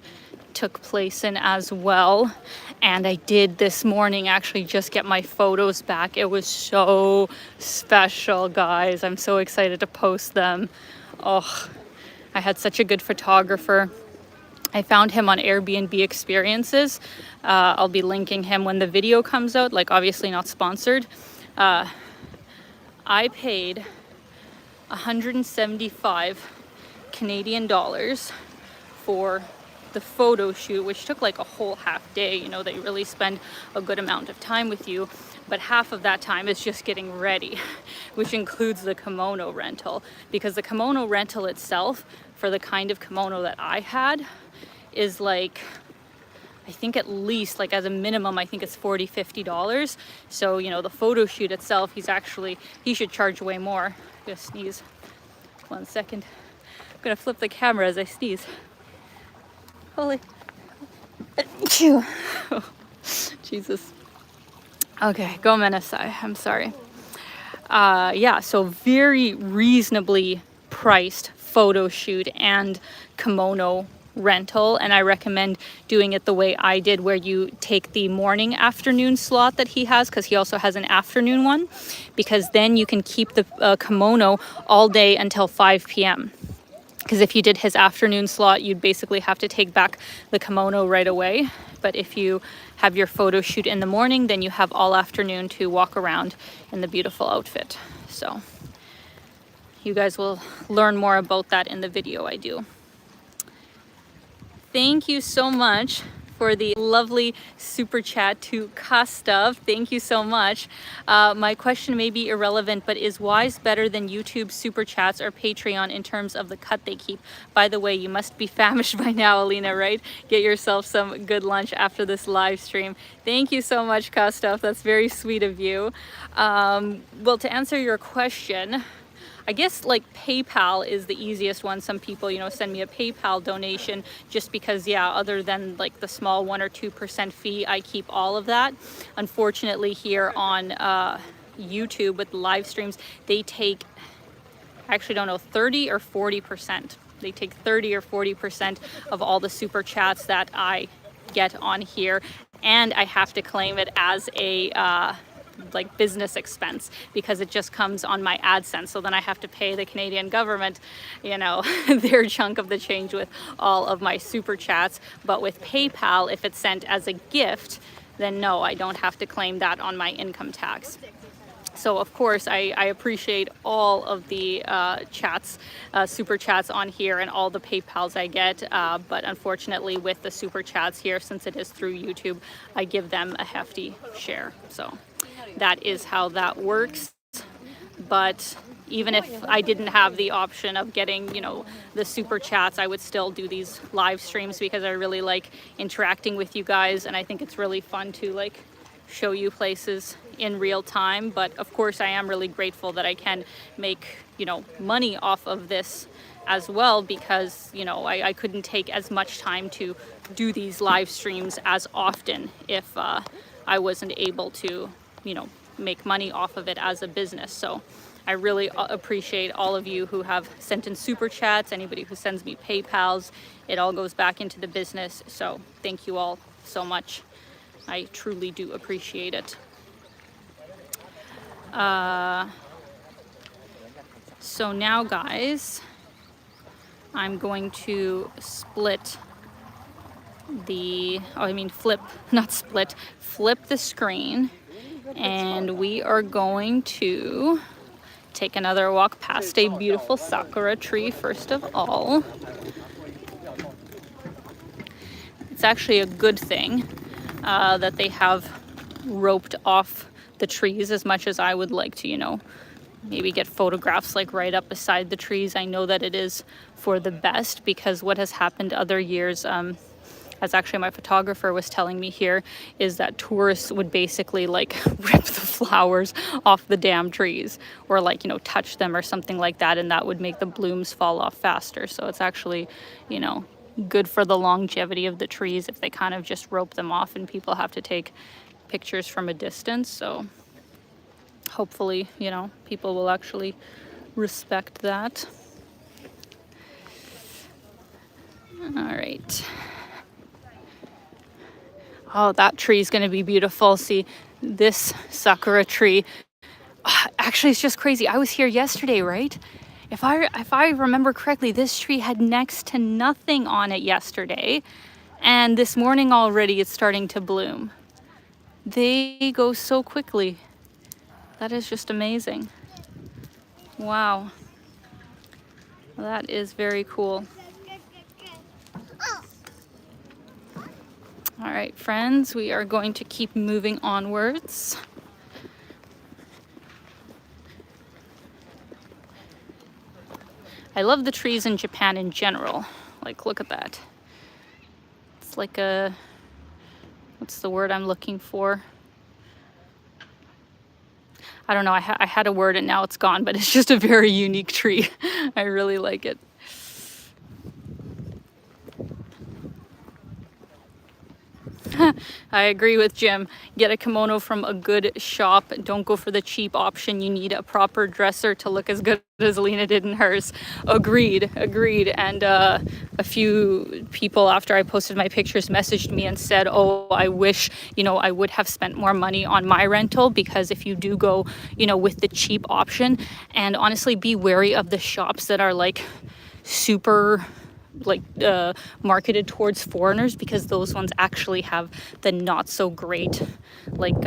took place in as well. And I did this morning actually just get my photos back. It was so special, guys. I'm so excited to post them. Oh, I had such a good photographer. I found him on Airbnb Experiences. I'll be linking him when the video comes out, like obviously not sponsored. I paid 175 Canadian dollars for the photo shoot, which took like a whole half day. You know, they really spend a good amount of time with you, but half of that time is just getting ready, which includes the kimono rental, because the kimono rental itself for the kind of kimono that I had is like, I think at least, like as a minimum, I think it's $40-50. So, you know, the photo shoot itself, he should charge way more. I'm gonna sneeze. 1 second. I'm gonna flip the camera as I sneeze. Holy. Jesus. Okay, go Menasai. I'm sorry. Yeah, so very reasonably priced photo shoot and kimono rental, and I recommend doing it the way I did, where you take the morning afternoon slot that he has, because he also has an afternoon one, because then you can keep the kimono all day until 5 p.m. Because if you did his afternoon slot, you'd basically have to take back the kimono right away. But if you have your photo shoot in the morning, then you have all afternoon to walk around in the beautiful outfit. So you guys will learn more about that in the video I do. Thank you so much for the lovely super chat to Kostov. Thank you so much. My question may be irrelevant, but is Wise better than YouTube super chats or Patreon in terms of the cut they keep? By the way, you must be famished by now, Alina, right? Get yourself some good lunch after this live stream. Thank you so much, Kostov. That's very sweet of you. Well, to answer your question, I guess like PayPal is the easiest one. Some people, you know, send me a PayPal donation just because, yeah, other than like the small 1 or 2% fee, I keep all of that. Unfortunately, here on YouTube with live streams, they take, I actually don't know, 30 or 40%. They take 30 or 40% of all the super chats that I get on here, and I have to claim it as a like business expense because it just comes on my AdSense. So then I have to pay the Canadian government, you know, their chunk of the change with all of my super chats. But with PayPal, if it's sent as a gift, then no, I don't have to claim that on my income tax. So of course, I appreciate all of the chats, super chats on here and all the PayPals I get. But unfortunately with the super chats here, since it is through YouTube, I give them a hefty share. So that is how that works. But even if I didn't have the option of getting, you know, the super chats, I would still do these live streams because I really like interacting with you guys. And I think it's really fun to like show you places in real time. But of course I am really grateful that I can make, you know, money off of this as well, because, you know, I couldn't take as much time to do these live streams as often if I wasn't able to, you know, make money off of it as a business. So I really appreciate all of you who have sent in super chats, anybody who sends me PayPals. It all goes back into the business. So thank you all so much. I truly do appreciate it. So now, guys, I'm going to split the, flip the screen And we are going to take another walk past a beautiful sakura tree first of all. It's actually a good thing that they have roped off the trees, as much as I would like to, you know, maybe get photographs like right up beside the trees. I know that it is for the best, because what has happened other years, as actually my photographer was telling me here, is that tourists would basically like rip the flowers off the damn trees, or like, you know, touch them or something like that, and that would make the blooms fall off faster. So it's actually, you know, good for the longevity of the trees if they kind of just rope them off and people have to take pictures from a distance. So hopefully, you know, people will actually respect that. All right. Oh, that tree is going to be beautiful. See, this sakura tree, actually, it's just crazy. I was here yesterday, right? If I remember correctly, this tree had next to nothing on it yesterday, and this morning already it's starting to bloom. They go so quickly. That is just amazing. Wow. That is very cool. All right, friends, we are going to keep moving onwards. I love the trees in Japan in general. Like, look at that. It's like a, what's the word I'm looking for? I don't know, I had a word and now it's gone, but it's just a very unique tree. I really like it. I agree with Jim. Get a kimono from a good shop. Don't go for the cheap option. You need a proper dresser to look as good as Alina did in hers. Agreed. And a few people after I posted my pictures messaged me and said, oh, I wish, you know, I would have spent more money on my rental, because if you do go, you know, with the cheap option, and honestly be wary of the shops that are like super like marketed towards foreigners, because those ones actually have the not so great like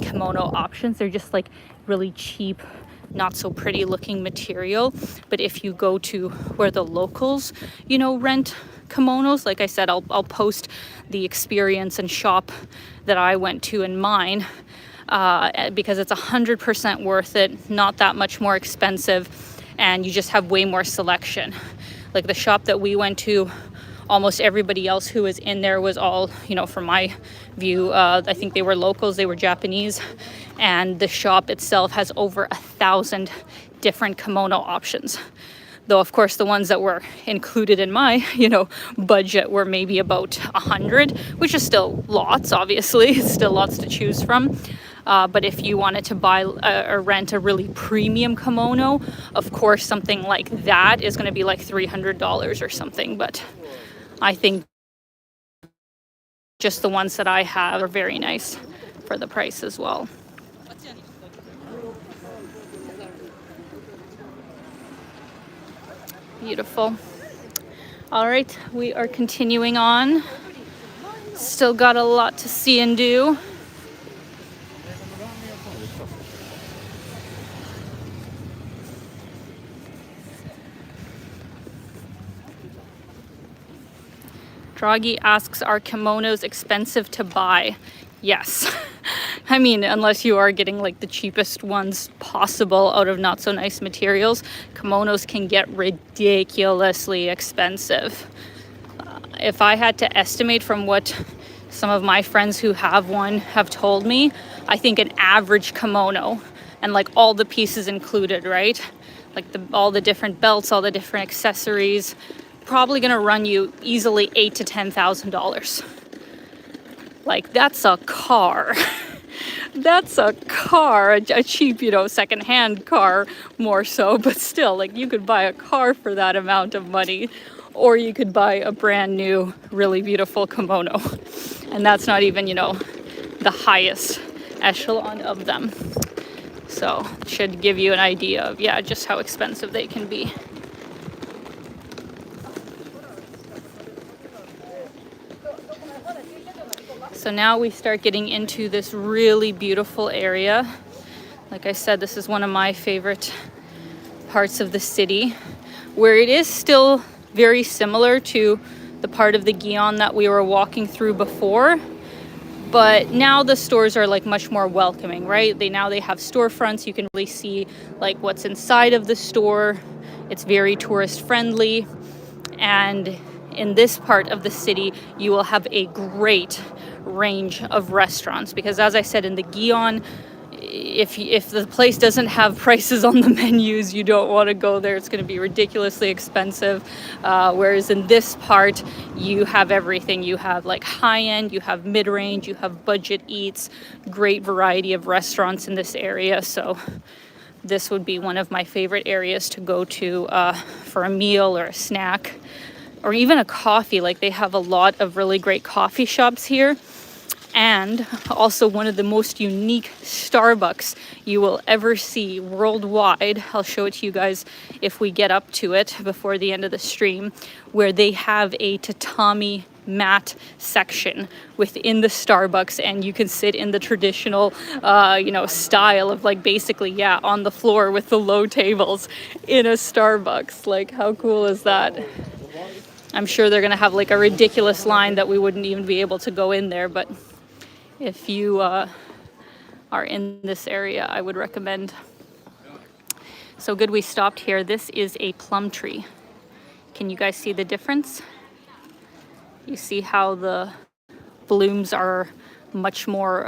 kimono options. They're just like really cheap, not so pretty looking material. But if you go to where the locals, you know, rent kimonos, like I said, I'll post the experience and shop that I went to in mine, because it's 100% worth it, not that much more expensive, and you just have way more selection. Like the shop that we went to, almost everybody else who was in there was all, you know, from my view, I think they were locals, they were Japanese. And the shop itself has over 1,000 different kimono options. Though, of course, the ones that were included in my, you know, budget were maybe about 100, which is still lots, obviously. It's still lots to choose from. But if you wanted to buy or rent a really premium kimono, of course, something like that is going to be like $300 or something. But I think just the ones that I have are very nice for the price as well. Beautiful. All right, we are continuing on. Still got a lot to see and do. Draghi asks, are kimonos expensive to buy? Yes. I mean, unless you are getting like the cheapest ones possible out of not so nice materials, kimonos can get ridiculously expensive. If I had to estimate from what some of my friends who have one have told me, I think an average kimono, and like all the pieces included, right? Like all the different belts, all the different accessories, probably gonna run you easily $8,000 to $10,000. Like, that's a car. That's a car, a cheap, you know, secondhand car more so, but still, like, you could buy a car for that amount of money, or you could buy a brand new, really beautiful kimono. And that's not even, you know, the highest echelon of them. So, it should give you an idea of, yeah, just how expensive they can be. So now we start getting into this really beautiful area. Like I said, this is one of my favorite parts of the city, where it is still very similar to the part of the Gion that we were walking through before. But now the stores are like much more welcoming, right? They have storefronts. You can really see like what's inside of the store. It's very tourist friendly. And in this part of the city, you will have a great range of restaurants, because as I said, in the Gion, if the place doesn't have prices on the menus, you don't want to go there. It's going to be ridiculously expensive. Whereas in this part, you have everything. You have like high end, you have mid range, you have budget eats, great variety of restaurants in this area. So this would be one of my favorite areas to go to for a meal or a snack, or even a coffee. Like, they have a lot of really great coffee shops here. And also one of the most unique Starbucks you will ever see worldwide. I'll show it to you guys if we get up to it before the end of the stream, where they have a tatami mat section within the Starbucks, and you can sit in the traditional style of like basically on the floor with the low tables in a Starbucks. Like, how cool is that? I'm sure they're gonna have like a ridiculous line that we wouldn't even be able to go in there, but if you are in this area, I would recommend. So good we stopped here. This is a plum tree. Can you guys see the difference? You see how the blooms are much more,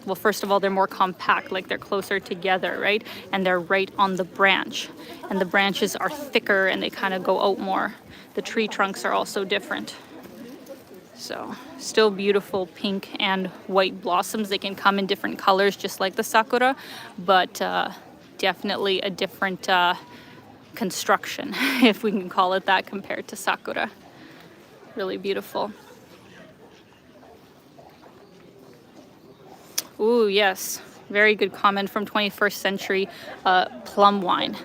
well, first of all, they're more compact, like they're closer together, right? And they're right on the branch. And the branches are thicker and they kind of go out more. The tree trunks are also different. So still beautiful pink and white blossoms. They can come in different colors, just like the sakura, but definitely a different construction, if we can call it that, compared to sakura. Really beautiful. Ooh, yes. Very good comment from 21st century plum wine.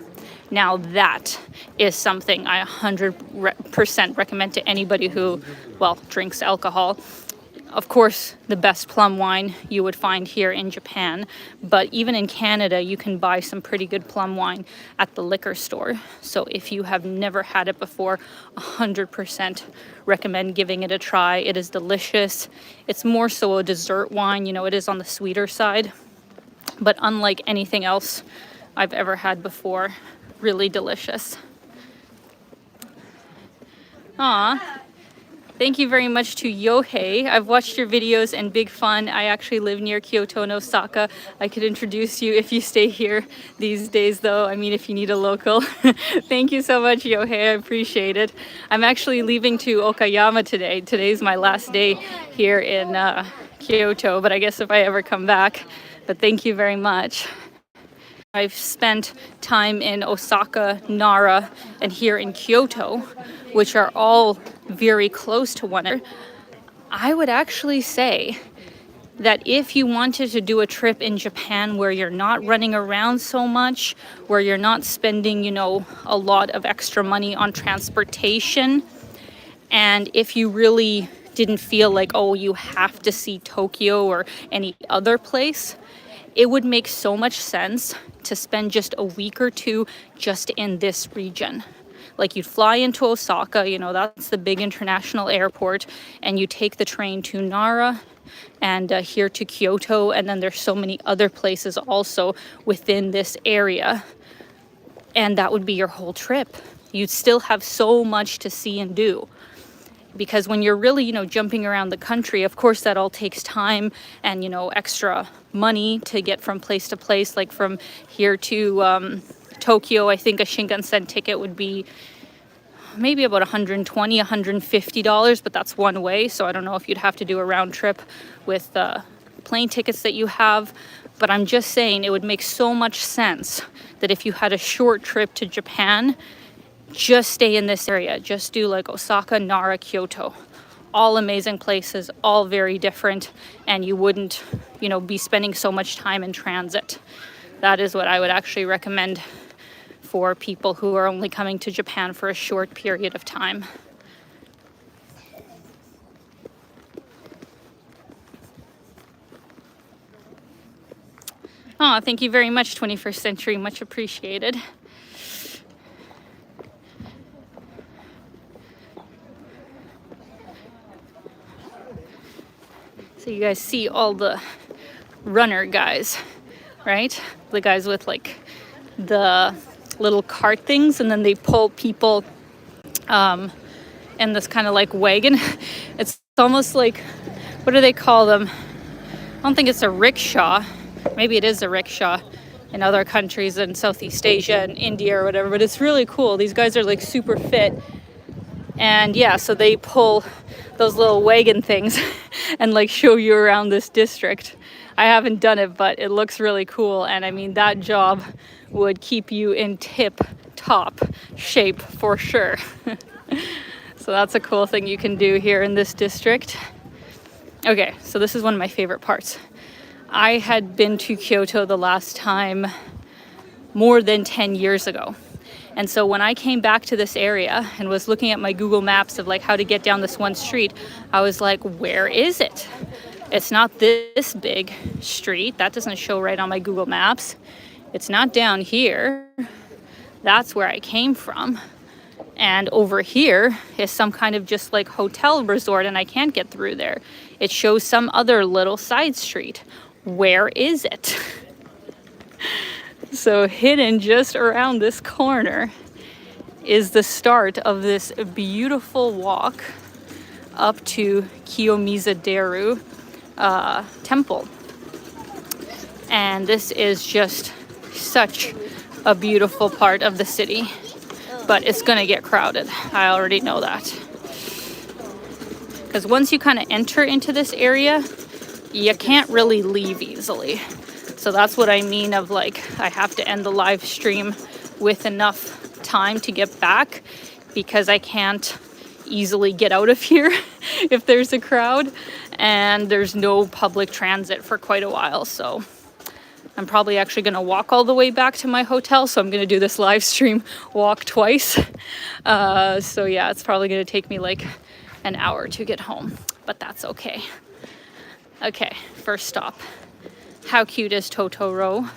Now that is something I 100% recommend to anybody who, well, drinks alcohol. Of course, the best plum wine you would find here in Japan, but even in Canada, you can buy some pretty good plum wine at the liquor store. So if you have never had it before, 100% recommend giving it a try. It is delicious. It's more so a dessert wine, it is on the sweeter side, but unlike anything else I've ever had before, really delicious. Aw. Thank you very much to Yohei. I've watched your videos and big fun. I actually live near Kyoto and Osaka. I could introduce you if you stay here these days, though. I mean, if you need a local. Thank you so much, Yohei. I appreciate it. I'm actually leaving to Okayama today. Today's my last day here in Kyoto, but I guess if I ever come back. But thank you very much. I've spent time in Osaka, Nara, and here in Kyoto, which are all very close to one another. I would actually say that if you wanted to do a trip in Japan where you're not running around so much, where you're not spending, a lot of extra money on transportation, and if you really didn't feel like, oh, you have to see Tokyo or any other place, it would make so much sense to spend just a week or two just in this region. Like, you'd fly into Osaka, that's the big international airport, and you take the train to Nara and here to Kyoto, and then there's so many other places also within this area, and that would be your whole trip. You'd still have so much to see and do. Because when you're really, jumping around the country, of course, that all takes time and, extra money to get from place to place. Like from here to Tokyo, I think a Shinkansen ticket would be maybe about $120, $150, but that's one way. So I don't know if you'd have to do a round trip with plane tickets that you have. But I'm just saying, it would make so much sense that if you had a short trip to Japan, just stay in this area. Just do like Osaka, Nara, Kyoto. All amazing places, all very different, and you wouldn't, be spending so much time in transit. That is what I would actually recommend for people who are only coming to Japan for a short period of time. Oh, thank you very much, 21st Century. Much appreciated. So you guys see all the runner guys, right? The guys with like the little cart things, and then they pull people in this kind of like wagon. It's almost like, what do they call them? I don't think it's a rickshaw. Maybe it is a rickshaw in other countries in Southeast Asia and India or whatever, but it's really cool. These guys are like super fit. And yeah, so they pull those little wagon things and like show you around this district. I haven't done it, but it looks really cool. And I mean, that job would keep you in tip-top shape for sure. So that's a cool thing you can do here in this district. Okay, so this is one of my favorite parts. I had been to Kyoto the last time more than 10 years ago. And so when I came back to this area and was looking at my Google Maps of like how to get down this one street, I was like, where is it? It's not this big street. That doesn't show right on my Google Maps. It's not down here. That's where I came from. And over here is some kind of just like hotel resort, and I can't get through there. It shows some other little side street. Where is it? So hidden just around this corner is the start of this beautiful walk up to Kiyomizu-deru temple. And this is just such a beautiful part of the city, but it's gonna get crowded. I already know that. Because once you kind of enter into this area, you can't really leave easily. So that's what I mean of like, I have to end the live stream with enough time to get back, because I can't easily get out of here if there's a crowd, and there's no public transit for quite a while. So I'm probably actually gonna walk all the way back to my hotel. So I'm gonna do this live stream walk twice. So yeah, it's probably gonna take me like an hour to get home, but that's okay. Okay, first stop. How cute is Totoro?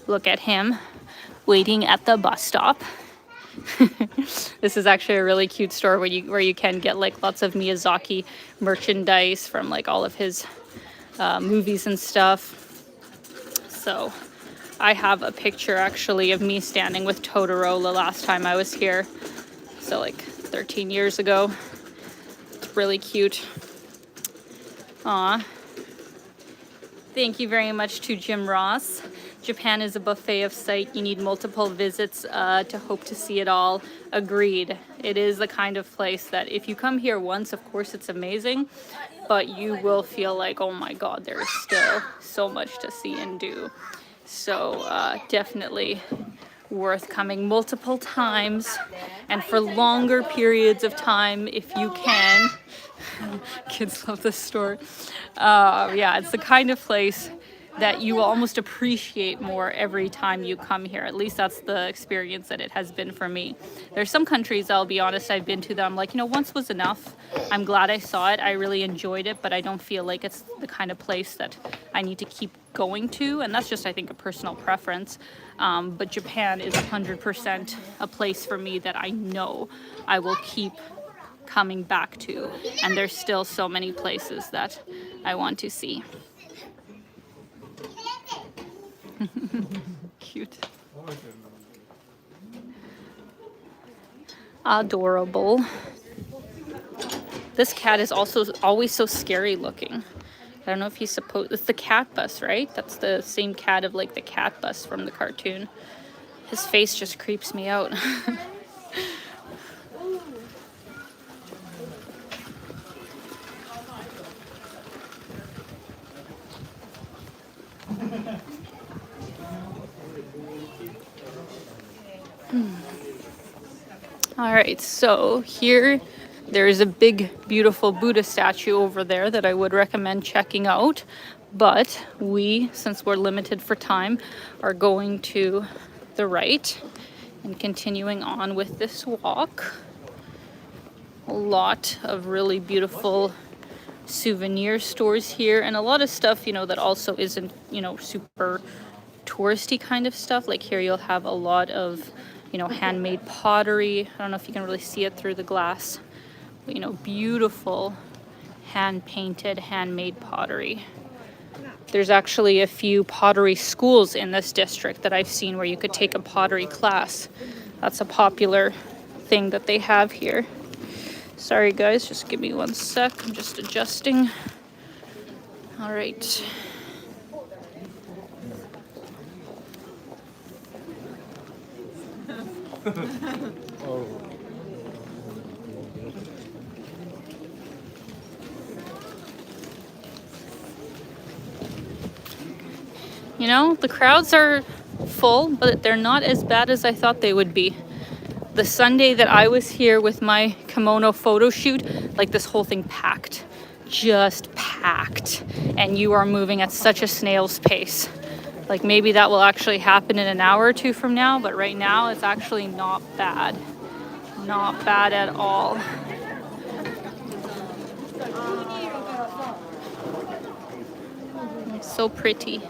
Look at him waiting at the bus stop. This is actually a really cute store where you can get like lots of Miyazaki merchandise from like all of his movies and stuff. So I have a picture actually of me standing with Totoro the last time I was here. So like 13 years ago. It's really cute. Aw. Thank you very much to Jim Ross. Japan is a buffet of sight. You need multiple visits to hope to see it all. Agreed. It is the kind of place that if you come here once, of course it's amazing, but you will feel like, oh my God, there is still so much to see and do. So definitely worth coming multiple times and for longer periods of time if you can. Kids love this store. Yeah, it's the kind of place that you will almost appreciate more every time you come here. At least that's the experience that it has been for me. There's some countries, I'll be honest, I've been to that I'm like, you know, once was enough. I'm glad I saw it. I really enjoyed it, but I don't feel like it's the kind of place that I need to keep going to. And that's just, I think, a personal preference. But Japan is 100% a place for me that I know I will keep coming back to. And there's still so many places that I want to see. Cute. Adorable. This cat is also always so scary looking. I don't know if he's supposed... It's the cat bus, right? That's the same cat of like the cat bus from the cartoon. His face just creeps me out. All right, so here there's a big, beautiful Buddha statue over there that I would recommend checking out. But we, since we're limited for time, are going to the right and continuing on with this walk. A lot of really beautiful souvenir stores here, and a lot of stuff, you know, that also isn't, you know, super touristy kind of stuff. Like here you'll have a lot of, you know, handmade pottery. I don't know if you can really see it through the glass, but, you know, beautiful hand-painted, handmade pottery. There's actually a few pottery schools in this district that I've seen where you could take a pottery class. That's a popular thing that they have here. Sorry guys, just give me one sec. I'm just adjusting. All right. You know, the crowds are full, but they're not as bad as I thought they would be. The Sunday that I was here with my kimono photo shoot, like this whole thing packed, just packed. And you are moving at such a snail's pace. Like maybe that will actually happen in an hour or two from now, but right now it's actually not bad. Not bad at all. It's so pretty.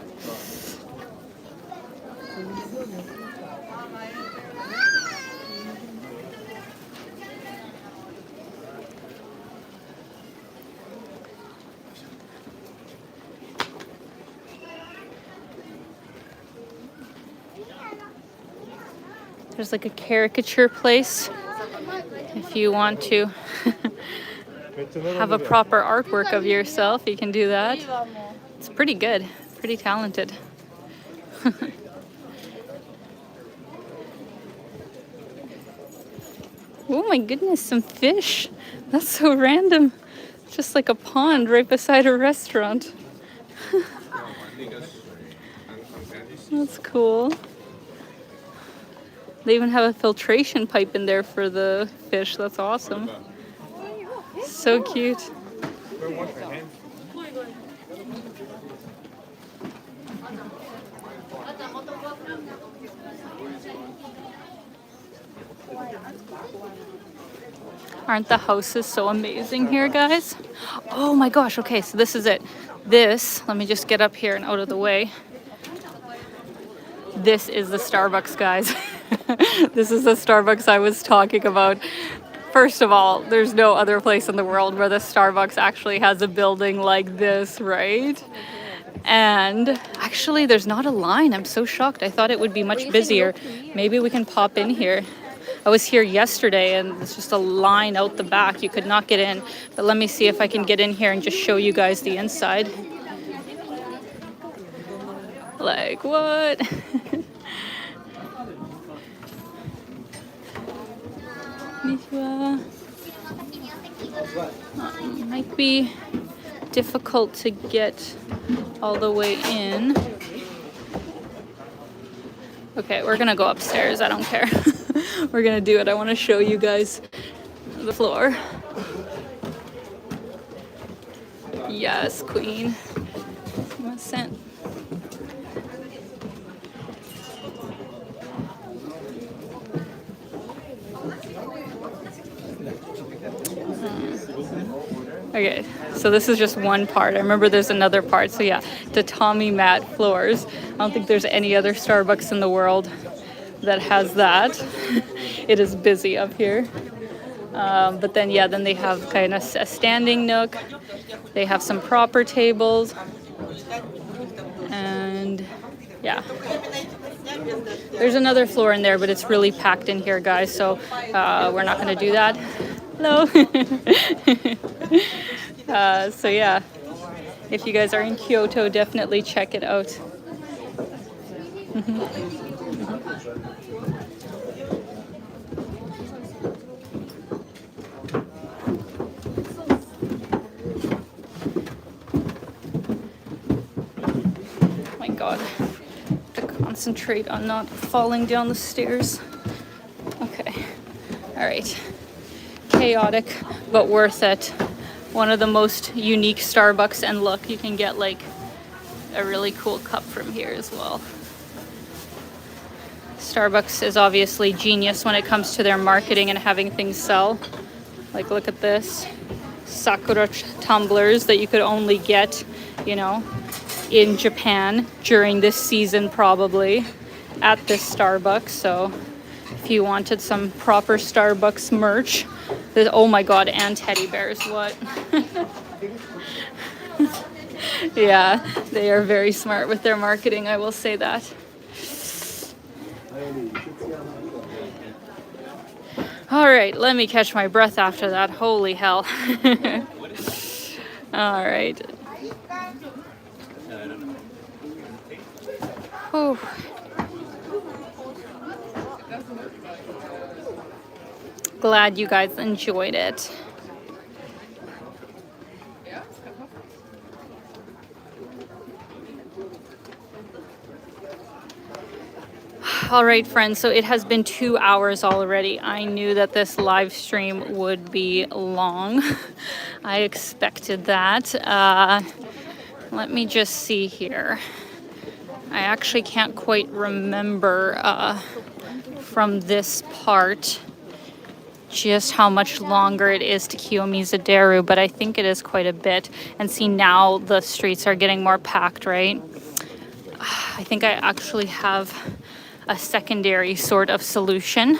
There's like a caricature place if you want to have a proper artwork of yourself, you can do that. It's pretty good, pretty talented. Oh my goodness, some fish. That's so random. Just like a pond right beside a restaurant. That's cool. They even have a filtration pipe in there for the fish. That's awesome. So cute. Aren't the houses so amazing here, guys? Oh my gosh, okay, so this is it. This, let me just get up here and out of the way. This is the Starbucks, guys. This is the Starbucks I was talking about. First of all, there's no other place in the world where the Starbucks actually has a building like this, right? And actually, there's not a line. I'm so shocked. I thought it would be much busier. Maybe we can pop in here. I was here yesterday and there's just a line out the back. You could not get in. But let me see if I can get in here and just show you guys the inside. Like, what? Might be difficult to get all the way in. Okay, we're gonna go upstairs. I don't care. We're gonna do it. I want to show you guys the floor. Yes, queen. Sent. Okay, so this is just one part. I remember there's another part. So yeah, tatami mat floors. I don't think there's any other Starbucks in the world that has that. It is busy up here. But then, yeah, then they have kind of a standing nook. They have some proper tables. And yeah. There's another floor in there, but it's really packed in here, guys. So we're not going to do that. Hello. So yeah, if you guys are in Kyoto, definitely check it out. Oh my God, I have to concentrate on not falling down the stairs. Okay, all right. Chaotic, but worth it. One of the most unique Starbucks, and look, you can get like a really cool cup from here as well. Starbucks is obviously genius when it comes to their marketing and having things sell. Like, look at this. Sakura tumblers that you could only get, you know, in Japan during this season, probably at this Starbucks. So if you wanted some proper Starbucks merch, oh my god, and teddy bears, what? Yeah, they are very smart with their marketing, I will say that. All right, let me catch my breath after that. Holy hell. All right. Whew. Glad you guys enjoyed it. All right, friends, so it has been 2 hours already. I knew that this live stream would be long. I expected that. Let me just see here. I actually can't quite remember from this part just how much longer it is to Kiyomizu-deru, but I think it is quite a bit. And see, now the streets are getting more packed, right? I think I actually have a secondary sort of solution,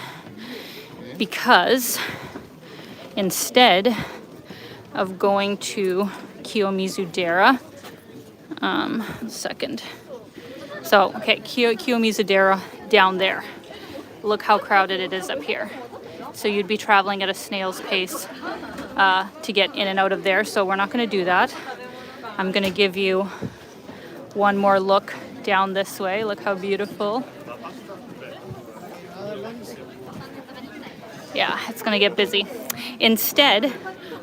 because instead of going to Kiyomizu-dera, so okay, Kiyomizu-dera down there, look how crowded it is up here. So you'd be traveling at a snail's pace to get in and out of there, so we're not going to do that. I'm going to give you one more look down this way. Look how beautiful. Yeah, it's going to get busy. Instead,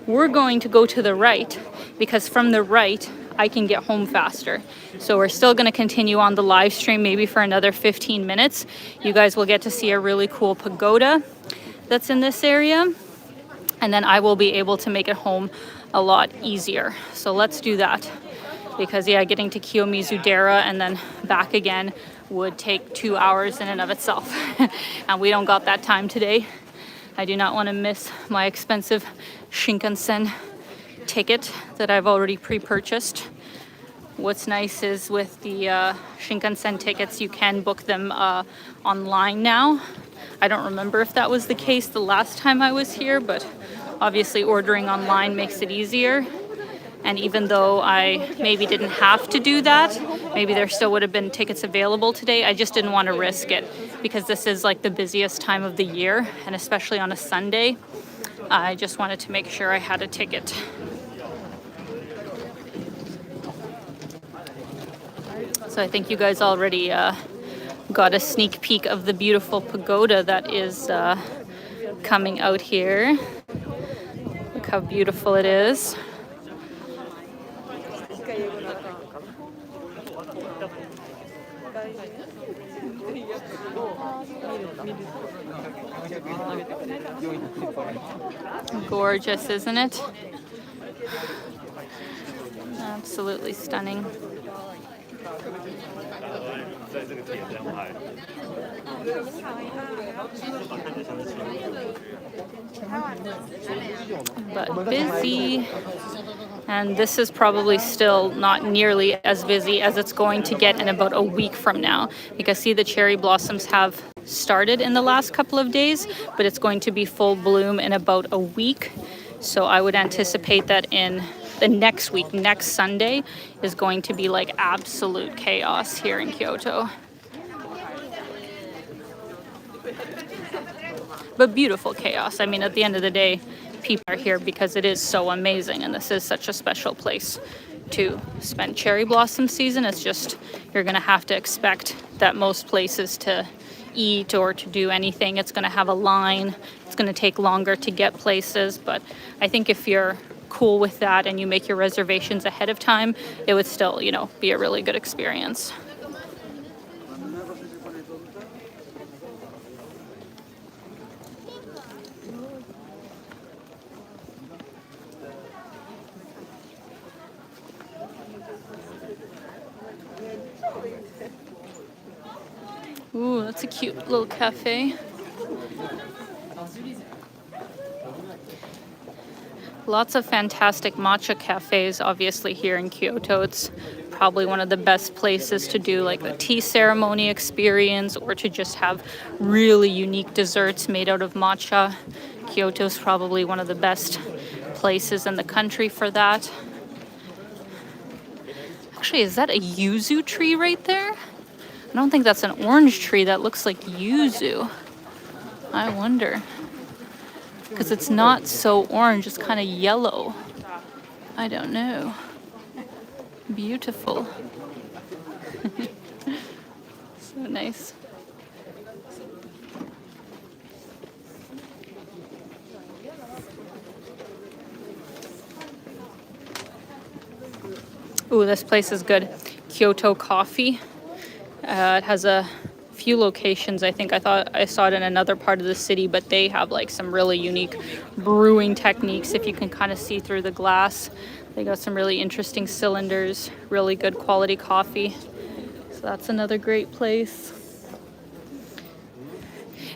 we're going to go to the right, because from the right, I can get home faster. So we're still going to continue on the live stream, maybe for another 15 minutes. You guys will get to see a really cool pagoda that's in this area. And then I will be able to make it home a lot easier. So let's do that. Because yeah, getting to Kiyomizu-dera and then back again would take 2 hours in and of itself. And we don't got that time today. I do not want to miss my expensive Shinkansen ticket that I've already pre-purchased. What's nice is with the Shinkansen tickets, you can book them online now. I don't remember if that was the case the last time I was here, but obviously ordering online makes it easier. And even though I maybe didn't have to do that, maybe there still would have been tickets available today, I just didn't want to risk it, because this is like the busiest time of the year, and especially on a Sunday, I just wanted to make sure I had a ticket. So I think you guys already got a sneak peek of the beautiful pagoda that is coming out here. Look how beautiful it is. Gorgeous, isn't it? Absolutely stunning. But busy. And this is probably still not nearly as busy as it's going to get in about a week from now. Because see, the cherry blossoms have started in the last couple of days, but it's going to be full bloom in about a week. So I would anticipate that in the next week, next Sunday, is going to be like absolute chaos here in Kyoto. But beautiful chaos. I mean, at the end of the day, people are here because it is so amazing, and this is such a special place to spend cherry blossom season. It's just, you're going to have to expect that most places to eat or to do anything, it's going to have a line. It's going to take longer to get places, but I think if you're cool with that and you make your reservations ahead of time, it would still, you know, be a really good experience. Ooh, that's a cute little cafe. Lots of fantastic matcha cafes, obviously, here in Kyoto. It's probably one of the best places to do like a tea ceremony experience or to just have really unique desserts made out of matcha. Kyoto's probably one of the best places in the country for that. Actually, is that a yuzu tree right there? I don't think that's an orange tree. That looks like yuzu. I wonder. Because it's not so orange, it's kind of yellow. I don't know. Beautiful. So nice. Ooh, this place is good. Kyoto Coffee. It has a few locations. I think I thought I saw it in another part of the city, but they have like some really unique brewing techniques. If you can kind of see through the glass, they got some really interesting cylinders, really good quality coffee. So that's another great place.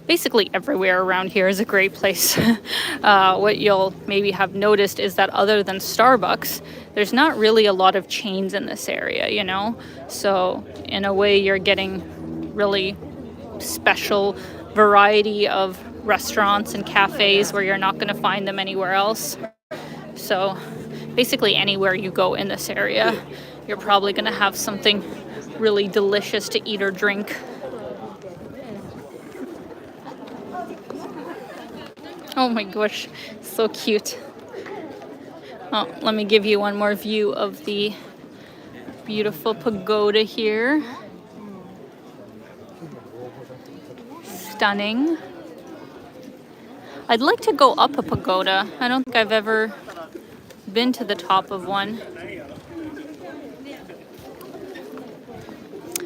Basically everywhere around here is a great place. What you'll maybe have noticed is that other than Starbucks, there's not really a lot of chains in this area, you know? So in a way, you're getting really special variety of restaurants and cafes where you're not going to find them anywhere else. So basically anywhere you go in this area, you're probably going to have something really delicious to eat or drink. Oh my gosh, so cute. Oh, let me give you one more view of the beautiful pagoda here. Stunning. I'd like to go up a pagoda. I don't think I've ever been to the top of one.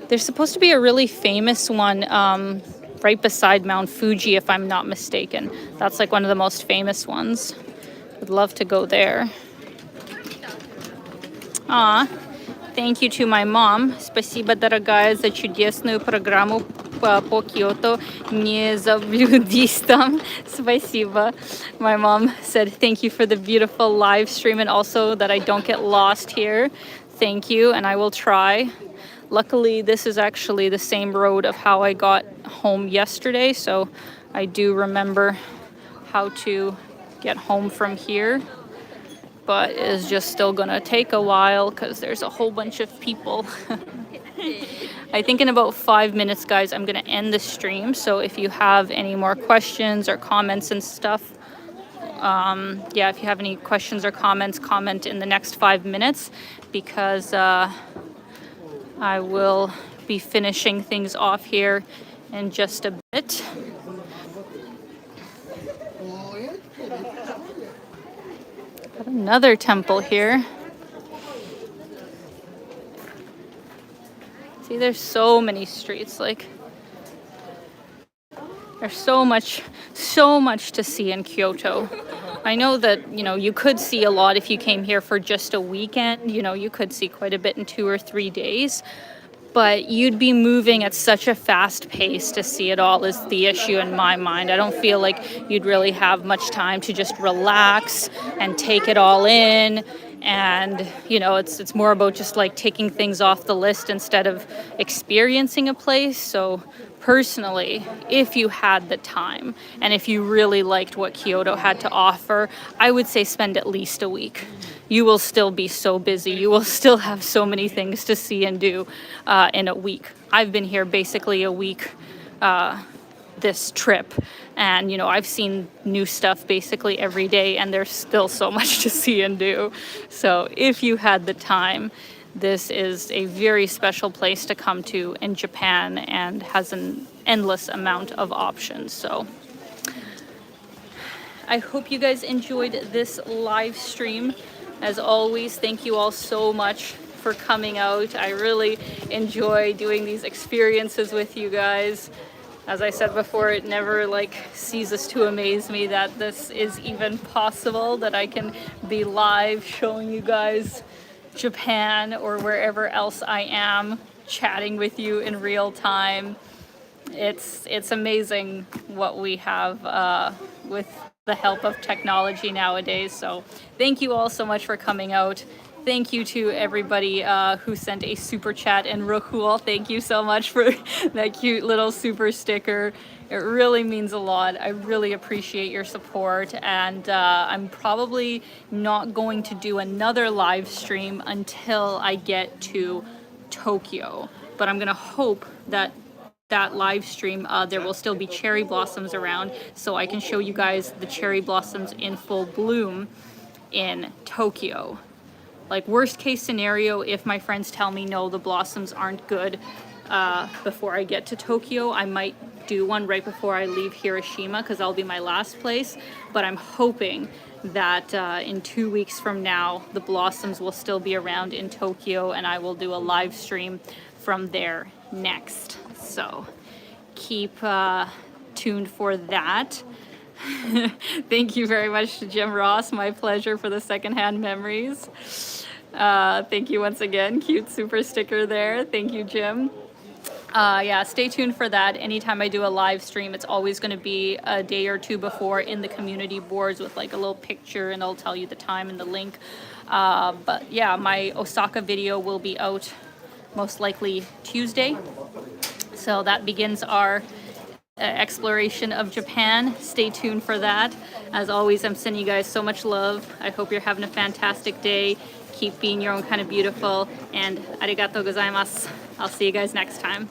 There's supposed to be a really famous one right beside Mount Fuji, if I'm not mistaken. That's like one of the most famous ones. Would love to go there. Thank you to my mom. Спасибо, дорогая, за чудесную программу по Kyoto. Не заблудись там. Спасибо. My mom said thank you for the beautiful live stream and also that I don't get lost here. Thank you, and I will try. Luckily, this is actually the same road of how I got home yesterday, so I do remember how to get home from here. But it's just still gonna take a while because there's a whole bunch of people. I think in about 5 minutes, guys, I'm gonna end the stream. So if you have any more questions or comments and stuff, yeah, if you have any questions or comments, comment in the next 5 minutes because I will be finishing things off here in just a bit. Got another temple here. See, there's so many streets, like there's so much to see in Kyoto. I know that, you know, you could see a lot if you came here for just a weekend. You know, you could see quite a bit in 2 or 3 days. But you'd be moving at such a fast pace to see it all is the issue in my mind. I don't feel like you'd really have much time to just relax and take it all in. And, you know, it's more about just like taking things off the list instead of experiencing a place. So personally, if you had the time and if you really liked what Kyoto had to offer, I would say spend at least a week. You will still be so busy. You will still have so many things to see and do in a week. I've been here basically a week this trip, and you know, I've seen new stuff basically every day, and there's still so much to see and do. So if you had the time, this is a very special place to come to in Japan and has an endless amount of options. So I hope you guys enjoyed this live stream. As always, thank you all so much for coming out. I really enjoy doing these experiences with you guys. As I said before, it never ceases to amaze me that this is even possible, that I can be live showing you guys Japan or wherever else I am, chatting with you in real time. It's amazing what we have with the help of technology nowadays. So thank you all so much for coming out, Thank you to everybody who sent a super chat, and Rahul, thank you so much for that cute little super sticker. It really means a lot. I really appreciate your support, and I'm probably not going to do another live stream until I get to Tokyo, but I'm gonna hope that live stream there will still be cherry blossoms around, so I can show you guys the cherry blossoms in full bloom in Tokyo. Like, worst case scenario, if my friends tell me no, the blossoms aren't good before I get to Tokyo, I might do one right before I leave Hiroshima, because that'll be my last place. But I'm hoping that in 2 weeks from now, the blossoms will still be around in Tokyo, and I will do a live stream from there next. So keep tuned for that. Thank you very much to Jim Ross. My pleasure for the secondhand memories. Thank you once again. Cute super sticker there. Thank you, Jim. Yeah, stay tuned for that. Anytime I do a live stream, it's always going to be a day or two before in the community boards with like a little picture, and I'll tell you the time and the link. But yeah, my Osaka video will be out most likely Tuesday. So that begins our exploration of Japan. Stay tuned for that. As always, I'm sending you guys so much love. I hope you're having a fantastic day. Keep being your own kind of beautiful, and arigatou gozaimasu. I'll see you guys next time.